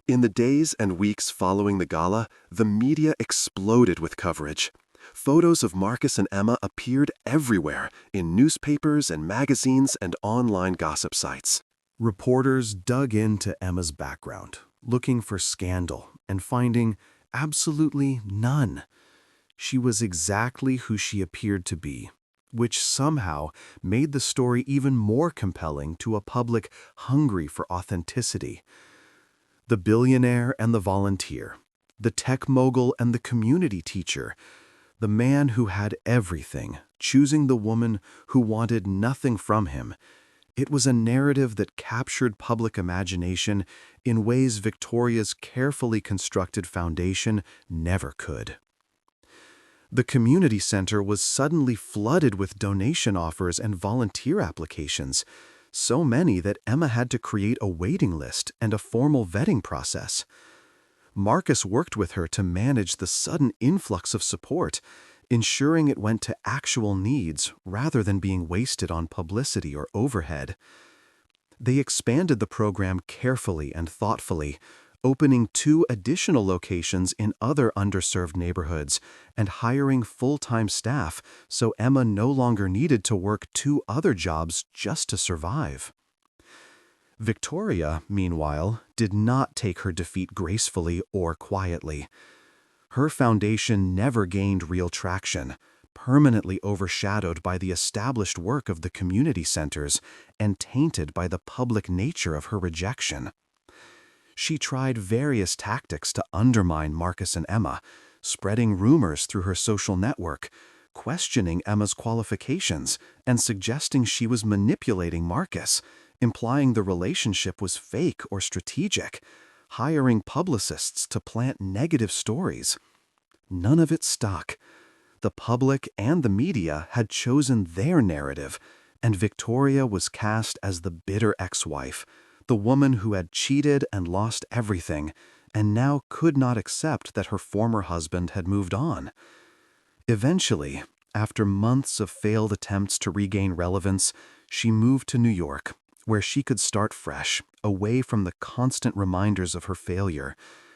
In the days and weeks following the gala, the media exploded with coverage. Photos of Marcus and Emma appeared everywhere, in newspapers and magazines and online gossip sites. Reporters dug into Emma's background, looking for scandal and finding absolutely none. She was exactly who she appeared to be, which somehow made the story even more compelling to a public hungry for authenticity. The billionaire and the volunteer, the tech mogul and the community teacher, the man who had everything, choosing the woman who wanted nothing from him. It was a narrative that captured public imagination in ways Victoria's carefully constructed foundation never could. The community center was suddenly flooded with donation offers and volunteer applications, so many that Emma had to create a waiting list and a formal vetting process. Marcus worked with her to manage the sudden influx of support, ensuring it went to actual needs rather than being wasted on publicity or overhead. They expanded the program carefully and thoughtfully, opening 2 additional locations in other underserved neighborhoods and hiring full-time staff so Emma no longer needed to work 2 other jobs just to survive. Victoria, meanwhile, did not take her defeat gracefully or quietly. Her foundation never gained real traction, permanently overshadowed by the established work of the community centers and tainted by the public nature of her rejection. She tried various tactics to undermine Marcus and Emma, spreading rumors through her social network, questioning Emma's qualifications, and suggesting she was manipulating Marcus, implying the relationship was fake or strategic, hiring publicists to plant negative stories. None of it stuck. The public and the media had chosen their narrative, and Victoria was cast as the bitter ex-wife, the woman who had cheated and lost everything, and now could not accept that her former husband had moved on. Eventually, after months of failed attempts to regain relevance, she moved to New York, where she could start fresh, away from the constant reminders of her failure,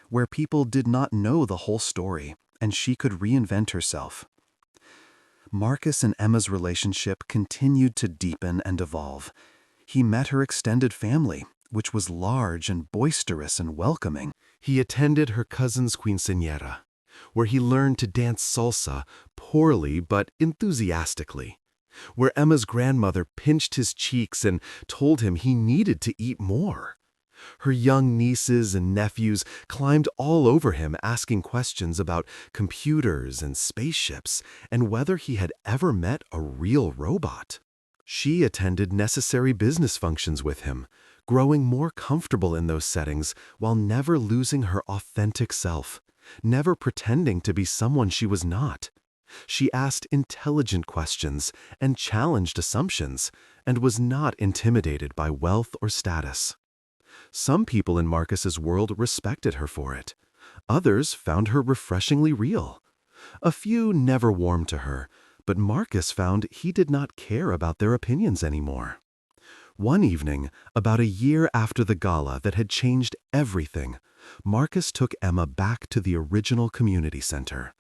where people did not know the whole story, and she could reinvent herself. Marcus and Emma's relationship continued to deepen and evolve. He met her extended family, which was large and boisterous and welcoming. He attended her cousin's quinceañera, where he learned to dance salsa poorly but enthusiastically, where Emma's grandmother pinched his cheeks and told him he needed to eat more. Her young nieces and nephews climbed all over him asking questions about computers and spaceships and whether he had ever met a real robot. She attended necessary business functions with him, growing more comfortable in those settings while never losing her authentic self, never pretending to be someone she was not. She asked intelligent questions and challenged assumptions, and was not intimidated by wealth or status. Some people in Marcus's world respected her for it. Others found her refreshingly real. A few never warmed to her, but Marcus found he did not care about their opinions anymore. One evening, about a year after the gala that had changed everything, Marcus took Emma back to the original community center.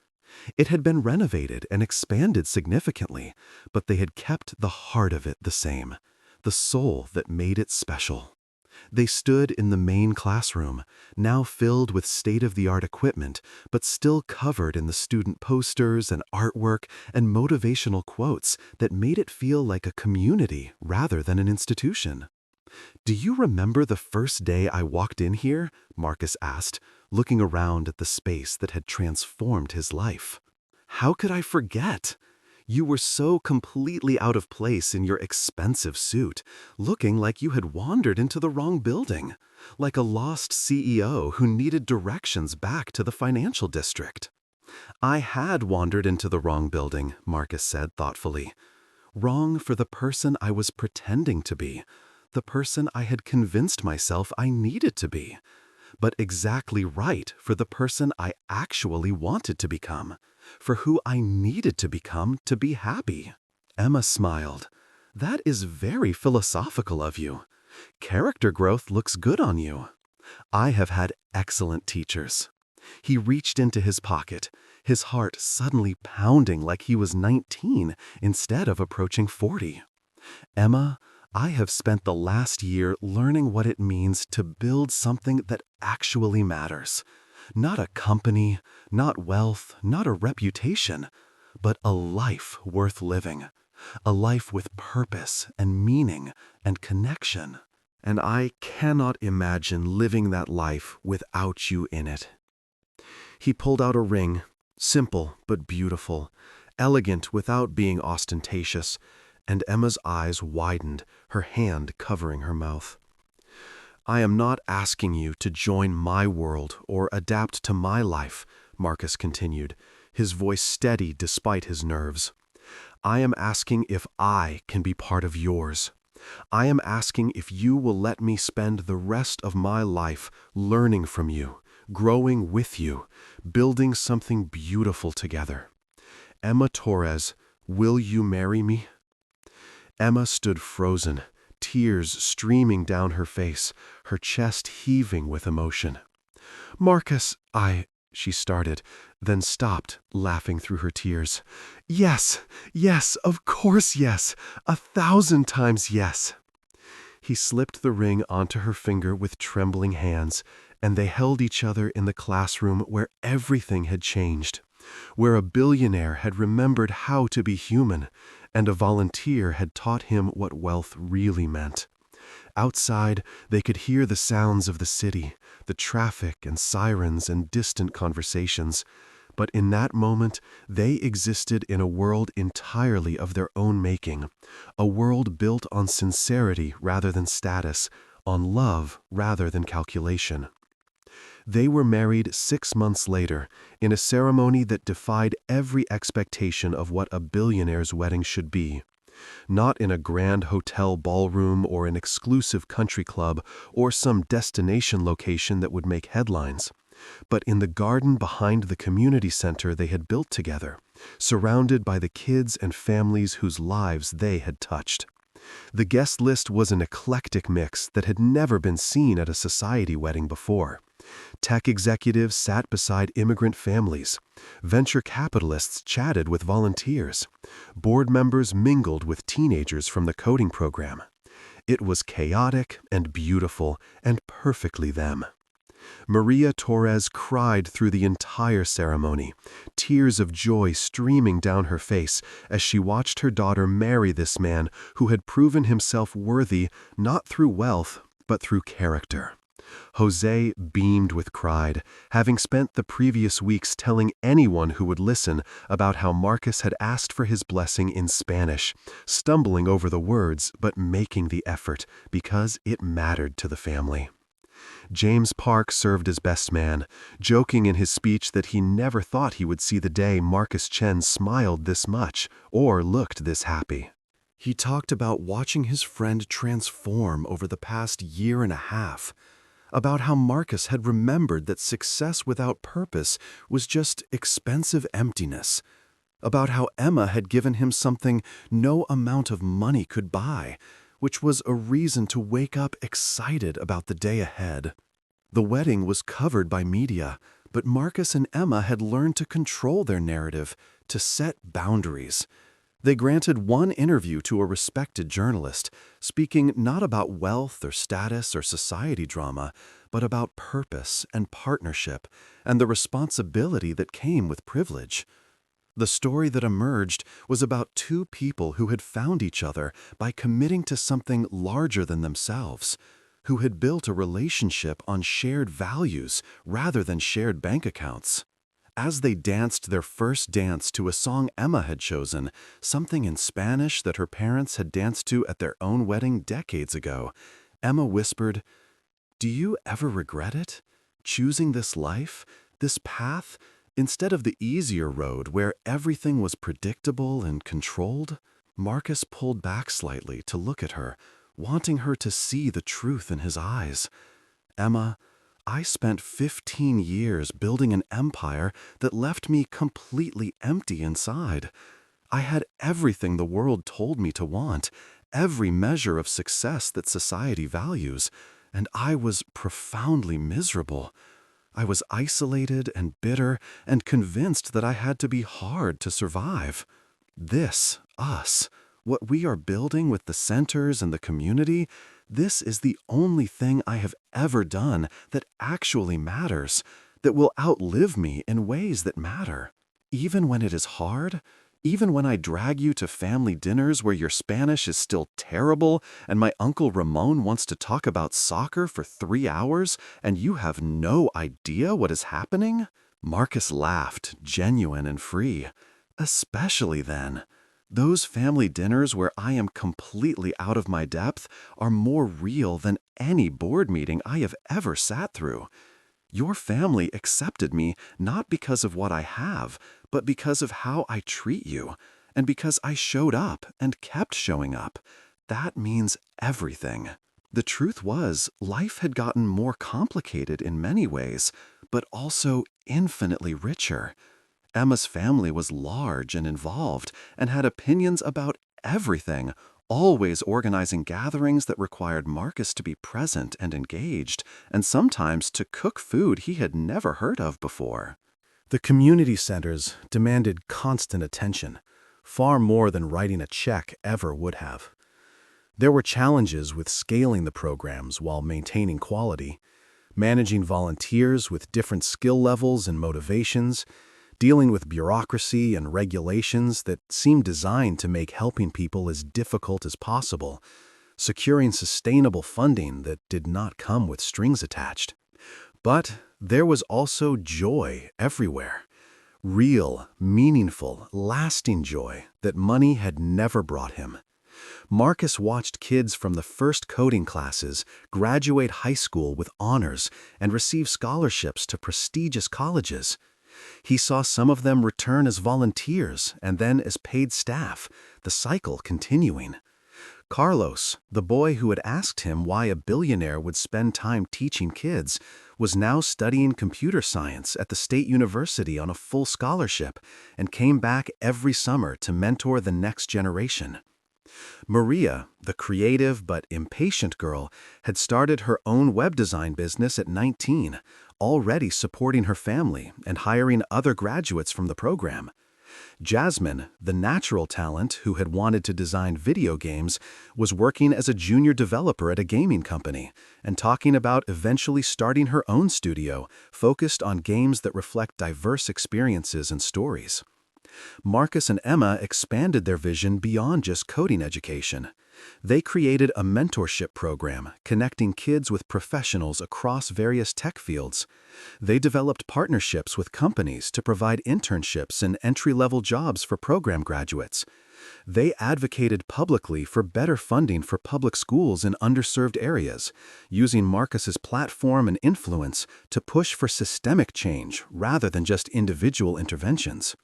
It had been renovated and expanded significantly, but they had kept the heart of it the same, the soul that made it special. They stood in the main classroom, now filled with state-of-the-art equipment, but still covered in the student posters and artwork and motivational quotes that made it feel like a community rather than an institution. "Do you remember the first day I walked in here?" Marcus asked, looking around at the space that had transformed his life. "How could I forget? You were so completely out of place in your expensive suit, looking like you had wandered into the wrong building, like a lost CEO who needed directions back to the financial district." "I had wandered into the wrong building," Marcus said thoughtfully. "Wrong for the person I was pretending to be, the person I had convinced myself I needed to be, but exactly right for the person I actually wanted to become, for who I needed to become to be happy." Emma smiled. "That is very philosophical of you. Character growth looks good on you. I have had excellent teachers." He reached into his pocket, his heart suddenly pounding like he was 19 instead of approaching 40. "Emma, I have spent the last year learning what it means to build something that actually matters. Not a company, not wealth, not a reputation, but a life worth living. A life with purpose and meaning and connection. And I cannot imagine living that life without you in it." He pulled out a ring, simple but beautiful, elegant without being ostentatious, and Emma's eyes widened, her hand covering her mouth. "I am not asking you to join my world or adapt to my life," Marcus continued, his voice steady despite his nerves. "I am asking if I can be part of yours. I am asking if you will let me spend the rest of my life learning from you, growing with you, building something beautiful together. Emma Torres, will you marry me?" Emma stood frozen, tears streaming down her face, her chest heaving with emotion. "Marcus, she started, then stopped, laughing through her tears. "Yes, yes, of course yes, 1,000 times yes." He slipped the ring onto her finger with trembling hands, and they held each other in the classroom where everything had changed, where a billionaire had remembered how to be human, and a volunteer had taught him what wealth really meant. Outside, they could hear the sounds of the city, the traffic and sirens and distant conversations, But in that moment, they existed in a world entirely of their own making, a world built on sincerity rather than status, on love rather than calculation. They were married 6 months later, in a ceremony that defied every expectation of what a billionaire's wedding should be. Not in a grand hotel ballroom or an exclusive country club or some destination location that would make headlines, but in the garden behind the community center they had built together, surrounded by the kids and families whose lives they had touched. The guest list was an eclectic mix that had never been seen at a society wedding before. Tech executives sat beside immigrant families. Venture capitalists chatted with volunteers. Board members mingled with teenagers from the coding program. It was chaotic and beautiful and perfectly them. Maria Torres cried through the entire ceremony, tears of joy streaming down her face as she watched her daughter marry this man who had proven himself worthy not through wealth, but through character. Jose beamed with pride, having spent the previous weeks telling anyone who would listen about how Marcus had asked for his blessing in Spanish, stumbling over the words but making the effort because it mattered to the family. James Park served as best man, joking in his speech that he never thought he would see the day Marcus Chen smiled this much or looked this happy. He talked about watching his friend transform over the past year and a half, about how Marcus had remembered that success without purpose was just expensive emptiness, about how Emma had given him something no amount of money could buy, which was a reason to wake up excited about the day ahead. The wedding was covered by media, but Marcus and Emma had learned to control their narrative, to set boundaries. They granted one interview to a respected journalist, speaking not about wealth or status or society drama, but about purpose and partnership and the responsibility that came with privilege. The story that emerged was about two people who had found each other by committing to something larger than themselves, who had built a relationship on shared values rather than shared bank accounts. As they danced their first dance to a song Emma had chosen, something in Spanish that her parents had danced to at their own wedding decades ago, Emma whispered, "Do you ever regret it? Choosing this life, this path, instead of the easier road where everything was predictable and controlled?" Marcus pulled back slightly to look at her, wanting her to see the truth in his eyes. "Emma, I spent 15 years building an empire that left me completely empty inside. I had everything the world told me to want, every measure of success that society values, and I was profoundly miserable. I was isolated and bitter and convinced that I had to be hard to survive. This, us, what we are building with the centers and the community, this is the only thing I have ever done that actually matters, that will outlive me in ways that matter. Even when it is hard, even when I drag you to family dinners where your Spanish is still terrible and my Uncle Ramon wants to talk about soccer for 3 hours and you have no idea what is happening?" Marcus laughed, genuine and free. "Especially then. Those family dinners where I am completely out of my depth are more real than any board meeting I have ever sat through. Your family accepted me not because of what I have, but because of how I treat you, and because I showed up and kept showing up. That means everything." The truth was, life had gotten more complicated in many ways, but also infinitely richer. Emma's family was large and involved and had opinions about everything, always organizing gatherings that required Marcus to be present and engaged, and sometimes to cook food he had never heard of before. The community centers demanded constant attention, far more than writing a check ever would have. There were challenges with scaling the programs while maintaining quality, managing volunteers with different skill levels and motivations, dealing with bureaucracy and regulations that seemed designed to make helping people as difficult as possible, securing sustainable funding that did not come with strings attached. But there was also joy everywhere. Real, meaningful, lasting joy that money had never brought him. Marcus watched kids from the first coding classes graduate high school with honors and receive scholarships to prestigious colleges. He saw some of them return as volunteers and then as paid staff, the cycle continuing. Carlos, the boy who had asked him why a billionaire would spend time teaching kids, was now studying computer science at the state university on a full scholarship and came back every summer to mentor the next generation. Maria, the creative but impatient girl, had started her own web design business at 19, already supporting her family and hiring other graduates from the program. Jasmine, the natural talent who had wanted to design video games, was working as a junior developer at a gaming company and talking about eventually starting her own studio focused on games that reflect diverse experiences and stories. Marcus and Emma expanded their vision beyond just coding education. They created a mentorship program connecting kids with professionals across various tech fields. They developed partnerships with companies to provide internships and entry-level jobs for program graduates. They advocated publicly for better funding for public schools in underserved areas, using Marcus's platform and influence to push for systemic change rather than just individual interventions.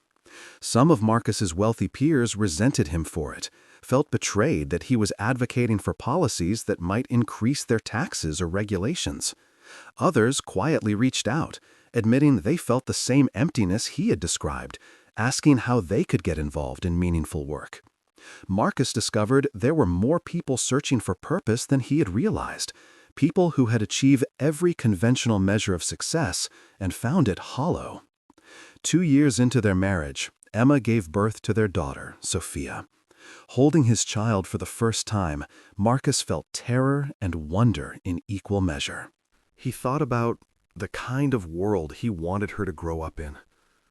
Some of Marcus's wealthy peers resented him for it, felt betrayed that he was advocating for policies that might increase their taxes or regulations. Others quietly reached out, admitting they felt the same emptiness he had described, asking how they could get involved in meaningful work. Marcus discovered there were more people searching for purpose than he had realized, people who had achieved every conventional measure of success and found it hollow. 2 years into their marriage, Emma gave birth to their daughter, Sophia. Holding his child for the first time, Marcus felt terror and wonder in equal measure. He thought about the kind of world he wanted her to grow up in,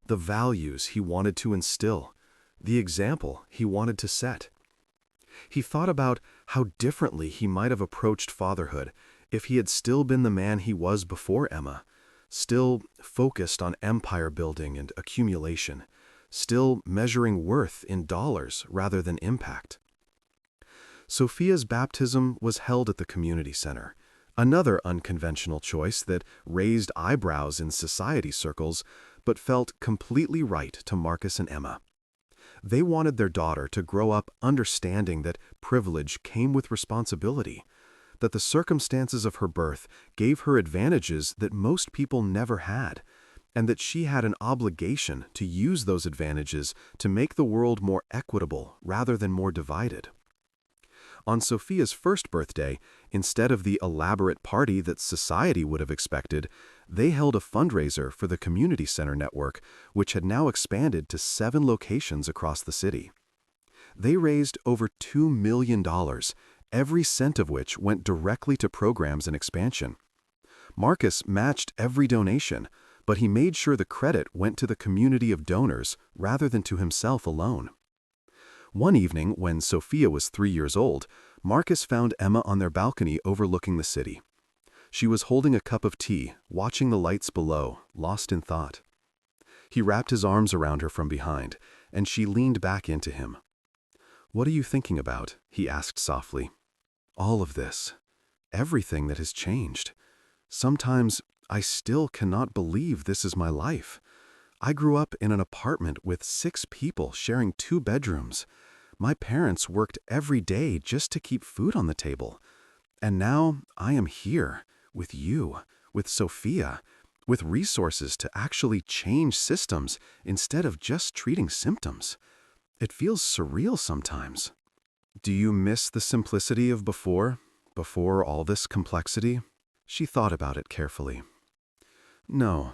the values he wanted to instill, the example he wanted to set. He thought about how differently he might have approached fatherhood if he had still been the man he was before Emma, still focused on empire building and accumulation, still measuring worth in dollars rather than impact. Sophia's baptism was held at the community center, another unconventional choice that raised eyebrows in society circles but felt completely right to Marcus and Emma. They wanted their daughter to grow up understanding that privilege came with responsibility, that the circumstances of her birth gave her advantages that most people never had, and that she had an obligation to use those advantages to make the world more equitable rather than more divided. On Sophia's first birthday, instead of the elaborate party that society would have expected, they held a fundraiser for the community center network, which had now expanded to 7 locations across the city. They raised over $2 million, every cent of which went directly to programs and expansion. Marcus matched every donation, but he made sure the credit went to the community of donors rather than to himself alone. One evening, when Sophia was 3 years old, Marcus found Emma on their balcony overlooking the city. She was holding a cup of tea, watching the lights below, lost in thought. He wrapped his arms around her from behind, and she leaned back into him. "What are you thinking about?" he asked softly. "All of this. Everything that has changed. Sometimes I still cannot believe this is my life. I grew up in an apartment with 6 people sharing 2 bedrooms. My parents worked every day just to keep food on the table. And now I am here, with you, with Sophia, with resources to actually change systems instead of just treating symptoms. It feels surreal sometimes." "Do you miss the simplicity of before all this complexity?" She thought about it carefully. "No.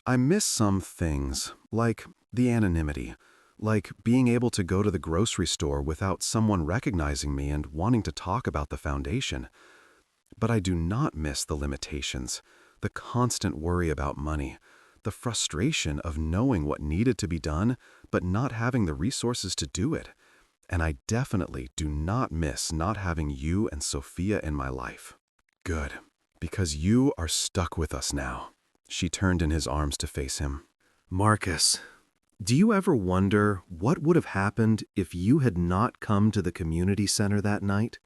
I miss some things, like the anonymity, like being able to go to the grocery store without someone recognizing me and wanting to talk about the foundation. But I do not miss the limitations, the constant worry about money, the frustration of knowing what needed to be done but not having the resources to do it. And I definitely do not miss not having you and Sophia in my life." "Good, because you are stuck with us now." She turned in his arms to face him. "Marcus, Do you ever wonder what would have happened if you had not come to the community center that night?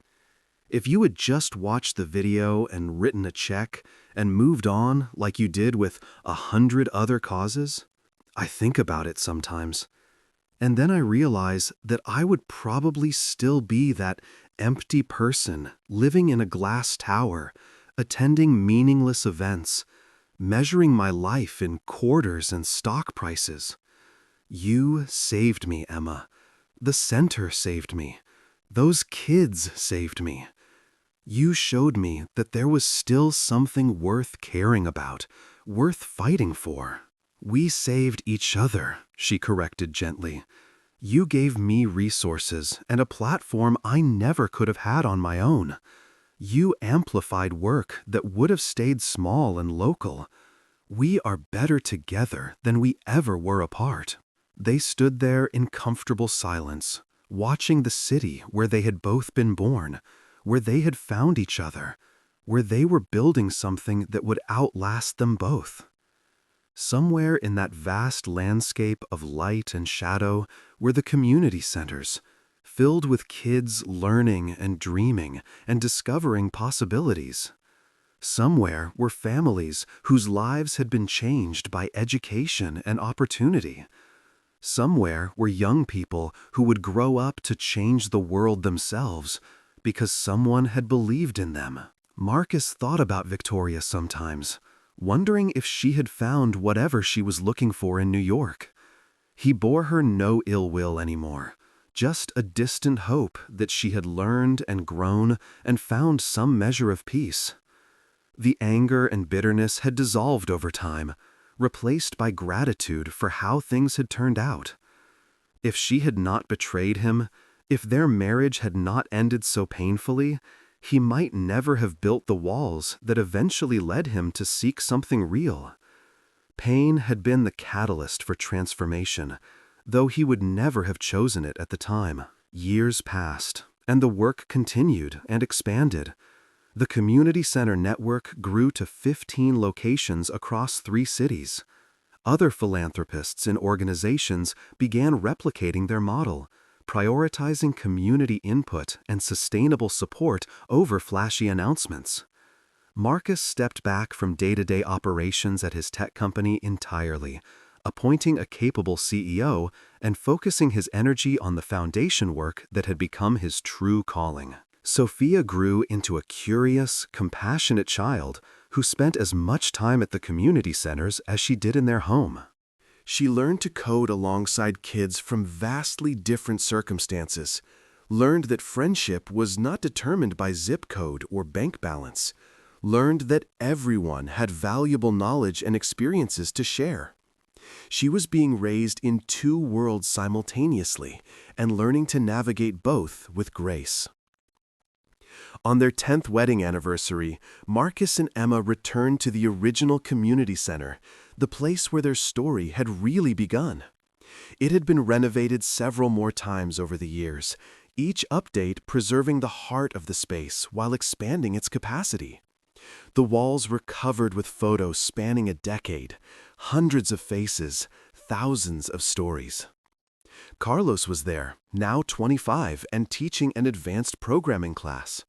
If you had just watched the video and written a check and moved on like you did with 100 other causes? I think about it sometimes. And then I realize that I would probably still be that empty person living in a glass tower, attending meaningless events, measuring my life in quarters and stock prices. You saved me, Emma. The center saved me. Those kids saved me. You showed me that there was still something worth caring about, worth fighting for. We saved each other, she corrected gently. You gave me resources and a platform I never could have had on my own. You amplified work that would have stayed small and local. We are better together than we ever were apart. They stood there in comfortable silence, watching the city where they had both been born, where they had found each other, where they were building something that would outlast them both. Somewhere in that vast landscape of light and shadow were the community centers, filled with kids learning and dreaming and discovering possibilities. Somewhere were families whose lives had been changed by education and opportunity. Somewhere were young people who would grow up to change the world themselves because someone had believed in them. Marcus thought about Victoria sometimes, wondering if she had found whatever she was looking for in New York. He bore her no ill will anymore, just a distant hope that she had learned and grown and found some measure of peace. The anger and bitterness had dissolved over time, replaced by gratitude for how things had turned out. If she had not betrayed him, if their marriage had not ended so painfully, he might never have built the walls that eventually led him to seek something real. Pain had been the catalyst for transformation, though he would never have chosen it at the time. Years passed, and the work continued and expanded. The community center network grew to 15 locations across 3 cities. Other philanthropists and organizations began replicating their model, prioritizing community input and sustainable support over flashy announcements. Marcus stepped back from day-to-day operations at his tech company entirely, appointing a capable CEO and focusing his energy on the foundation work that had become his true calling. Sophia grew into a curious, compassionate child who spent as much time at the community centers as she did in their home. She learned to code alongside kids from vastly different circumstances, learned that friendship was not determined by zip code or bank balance, learned that everyone had valuable knowledge and experiences to share. She was being raised in 2 worlds simultaneously and learning to navigate both with grace. On their 10th wedding anniversary, Marcus and Emma returned to the original community center, the place where their story had really begun. It had been renovated several more times over the years, each update preserving the heart of the space while expanding its capacity. The walls were covered with photos spanning a decade, hundreds of faces, thousands of stories. Carlos was there, now 25 and teaching an advanced programming class.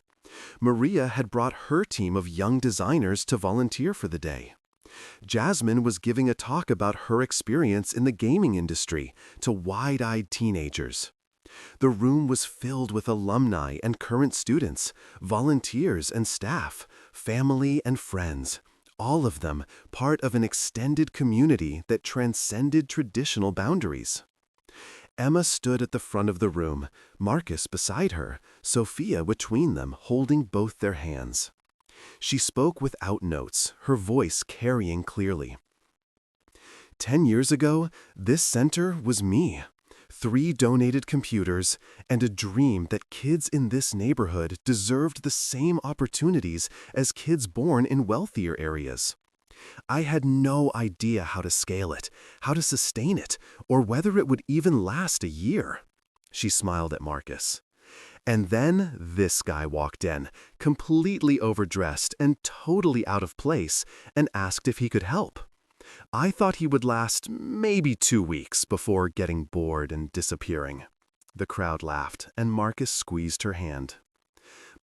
Maria had brought her team of young designers to volunteer for the day. Jasmine was giving a talk about her experience in the gaming industry to wide-eyed teenagers. The room was filled with alumni and current students, volunteers and staff, family and friends, all of them part of an extended community that transcended traditional boundaries. Emma stood at the front of the room, Marcus beside her, Sophia between them, holding both their hands. She spoke without notes, her voice carrying clearly. 10 years ago, this center was me. 3 donated computers, and a dream that kids in this neighborhood deserved the same opportunities as kids born in wealthier areas. I had no idea how to scale it, how to sustain it, or whether it would even last a year. She smiled at Marcus. And then this guy walked in, completely overdressed and totally out of place, and asked if he could help. I thought he would last maybe 2 weeks before getting bored and disappearing. The crowd laughed, and Marcus squeezed her hand.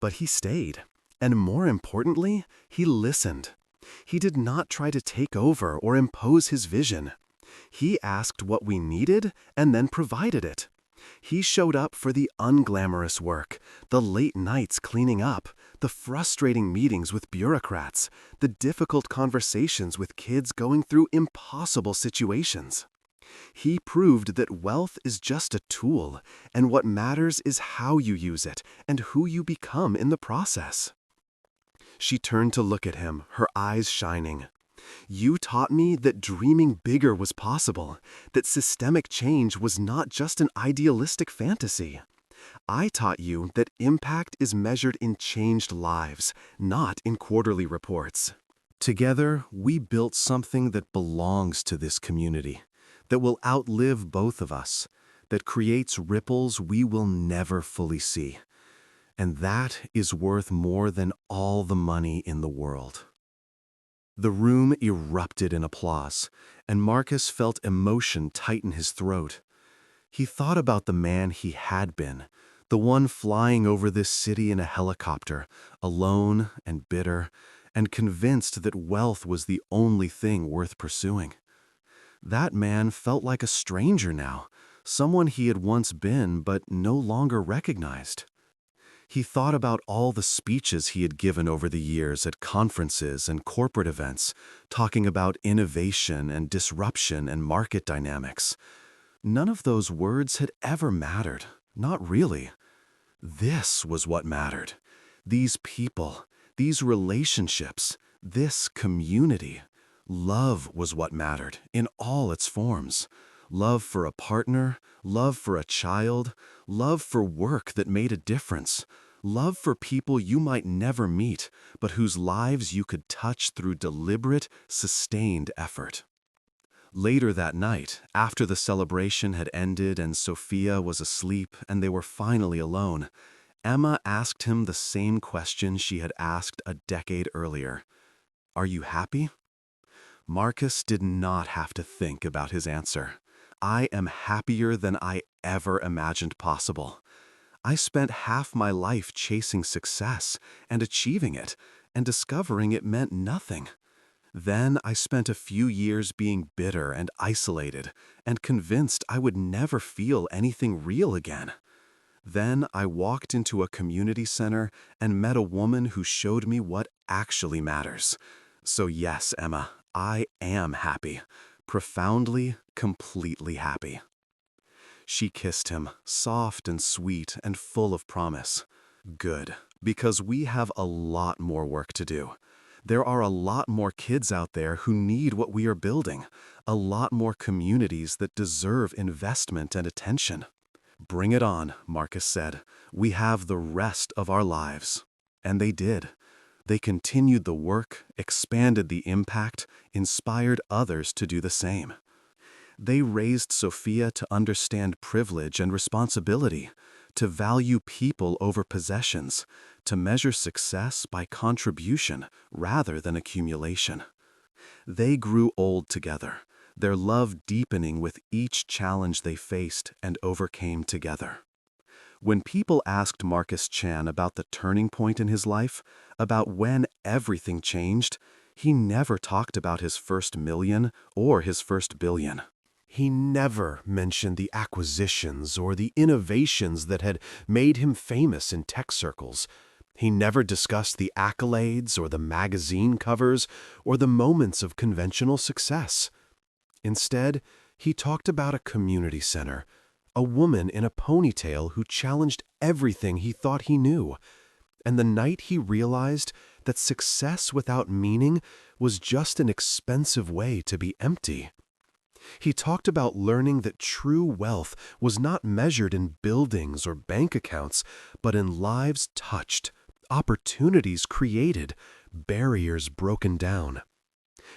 But he stayed, and more importantly, he listened. He did not try to take over or impose his vision. He asked what we needed and then provided it. He showed up for the unglamorous work, the late nights cleaning up, the frustrating meetings with bureaucrats, the difficult conversations with kids going through impossible situations. He proved that wealth is just a tool, and what matters is how you use it and who you become in the process. She turned to look at him, her eyes shining. You taught me that dreaming bigger was possible, that systemic change was not just an idealistic fantasy. I taught you that impact is measured in changed lives, not in quarterly reports. Together, we built something that belongs to this community, that will outlive both of us, that creates ripples we will never fully see. And that is worth more than all the money in the world. The room erupted in applause, and Marcus felt emotion tighten his throat. He thought about the man he had been, the one flying over this city in a helicopter, alone and bitter, and convinced that wealth was the only thing worth pursuing. That man felt like a stranger now, someone he had once been but no longer recognized. He thought about all the speeches he had given over the years at conferences and corporate events, talking about innovation and disruption and market dynamics. None of those words had ever mattered, not really. This was what mattered. These people, these relationships, this community. Love was what mattered in all its forms. Love for a partner, love for a child, love for work that made a difference, love for people you might never meet, but whose lives you could touch through deliberate, sustained effort. Later that night, after the celebration had ended and Sophia was asleep and they were finally alone, Emma asked him the same question she had asked a decade earlier. "Are you happy?" Marcus did not have to think about his answer. I am happier than I ever imagined possible. I spent half my life chasing success and achieving it and discovering it meant nothing. Then I spent a few years being bitter and isolated and convinced I would never feel anything real again. Then I walked into a community center and met a woman who showed me what actually matters. So yes, Emma, I am happy. Profoundly, completely happy. She kissed him, soft and sweet and full of promise. Good, because we have a lot more work to do. There are a lot more kids out there who need what we are building, a lot more communities that deserve investment and attention. Bring it on, Marcus said. We have the rest of our lives. And they did. They continued the work, expanded the impact, inspired others to do the same. They raised Sophia to understand privilege and responsibility, to value people over possessions, to measure success by contribution rather than accumulation. They grew old together, their love deepening with each challenge they faced and overcame together. When people asked Marcus Chan about the turning point in his life, about when everything changed, he never talked about his first million or his first billion. He never mentioned the acquisitions or the innovations that had made him famous in tech circles. He never discussed the accolades or the magazine covers or the moments of conventional success. Instead, he talked about a community center, a woman in a ponytail who challenged everything he thought he knew. And the night he realized that success without meaning was just an expensive way to be empty. He talked about learning that true wealth was not measured in buildings or bank accounts, but in lives touched, opportunities created, barriers broken down.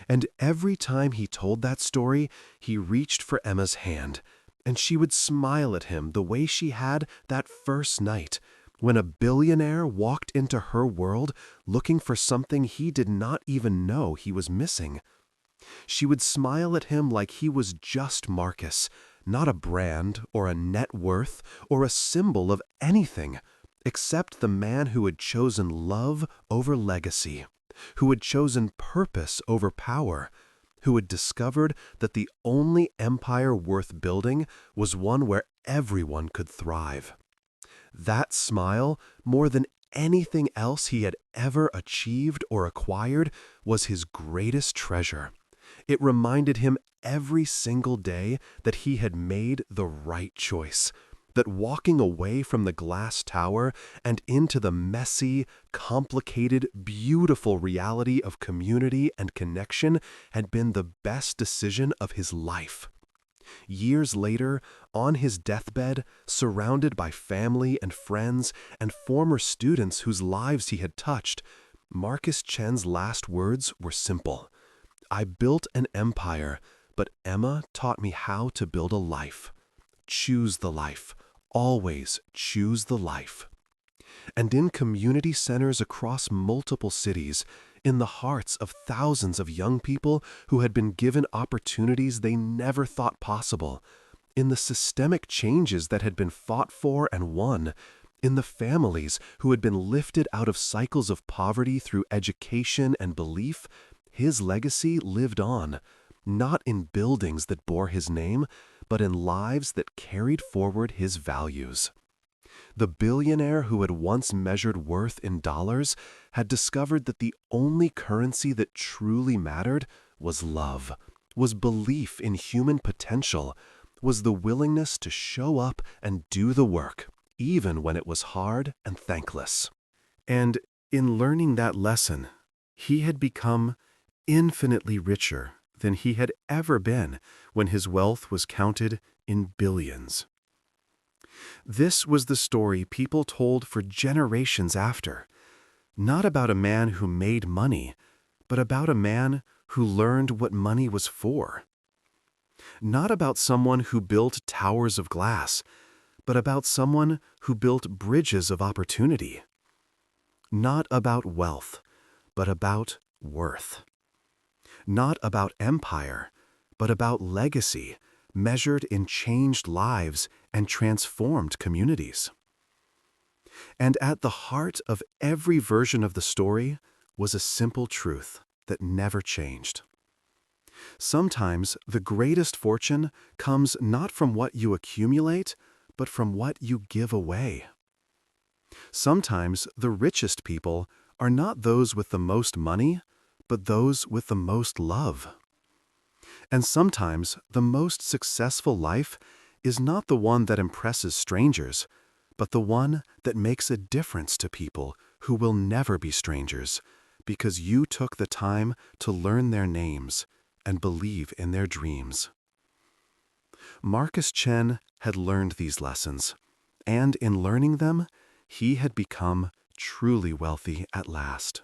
And every time he told that story, he reached for Emma's hand, and she would smile at him the way she had that first night, when a billionaire walked into her world looking for something he did not even know he was missing. She would smile at him like he was just Marcus, not a brand or a net worth or a symbol of anything, except the man who had chosen love over legacy, who had chosen purpose over power, who had discovered that the only empire worth building was one where everyone could thrive. That smile, more than anything else he had ever achieved or acquired, was his greatest treasure. It reminded him every single day that he had made the right choice, that walking away from the glass tower and into the messy, complicated, beautiful reality of community and connection had been the best decision of his life. Years later, on his deathbed, surrounded by family and friends and former students whose lives he had touched, Marcus Chen's last words were simple. "I built an empire, but Emma taught me how to build a life. Choose the life. Always choose the life." And in community centers across multiple cities, in the hearts of thousands of young people who had been given opportunities they never thought possible, in the systemic changes that had been fought for and won, in the families who had been lifted out of cycles of poverty through education and belief, his legacy lived on, not in buildings that bore his name, but in lives that carried forward his values. The billionaire who had once measured worth in dollars had discovered that the only currency that truly mattered was love, was belief in human potential, was the willingness to show up and do the work, even when it was hard and thankless. And in learning that lesson, he had become infinitely richer than he had ever been when his wealth was counted in billions. This was the story people told for generations after, not about a man who made money, but about a man who learned what money was for. Not about someone who built towers of glass, but about someone who built bridges of opportunity. Not about wealth, but about worth. Not about empire, but about legacy, measured in changed lives and transformed communities. And at the heart of every version of the story was a simple truth that never changed. Sometimes the greatest fortune comes not from what you accumulate, but from what you give away. Sometimes the richest people are not those with the most money, but those with the most love. And sometimes the most successful life is not the one that impresses strangers, but the one that makes a difference to people who will never be strangers, because you took the time to learn their names and believe in their dreams. Marcus Chen had learned these lessons, and in learning them, he had become truly wealthy at last.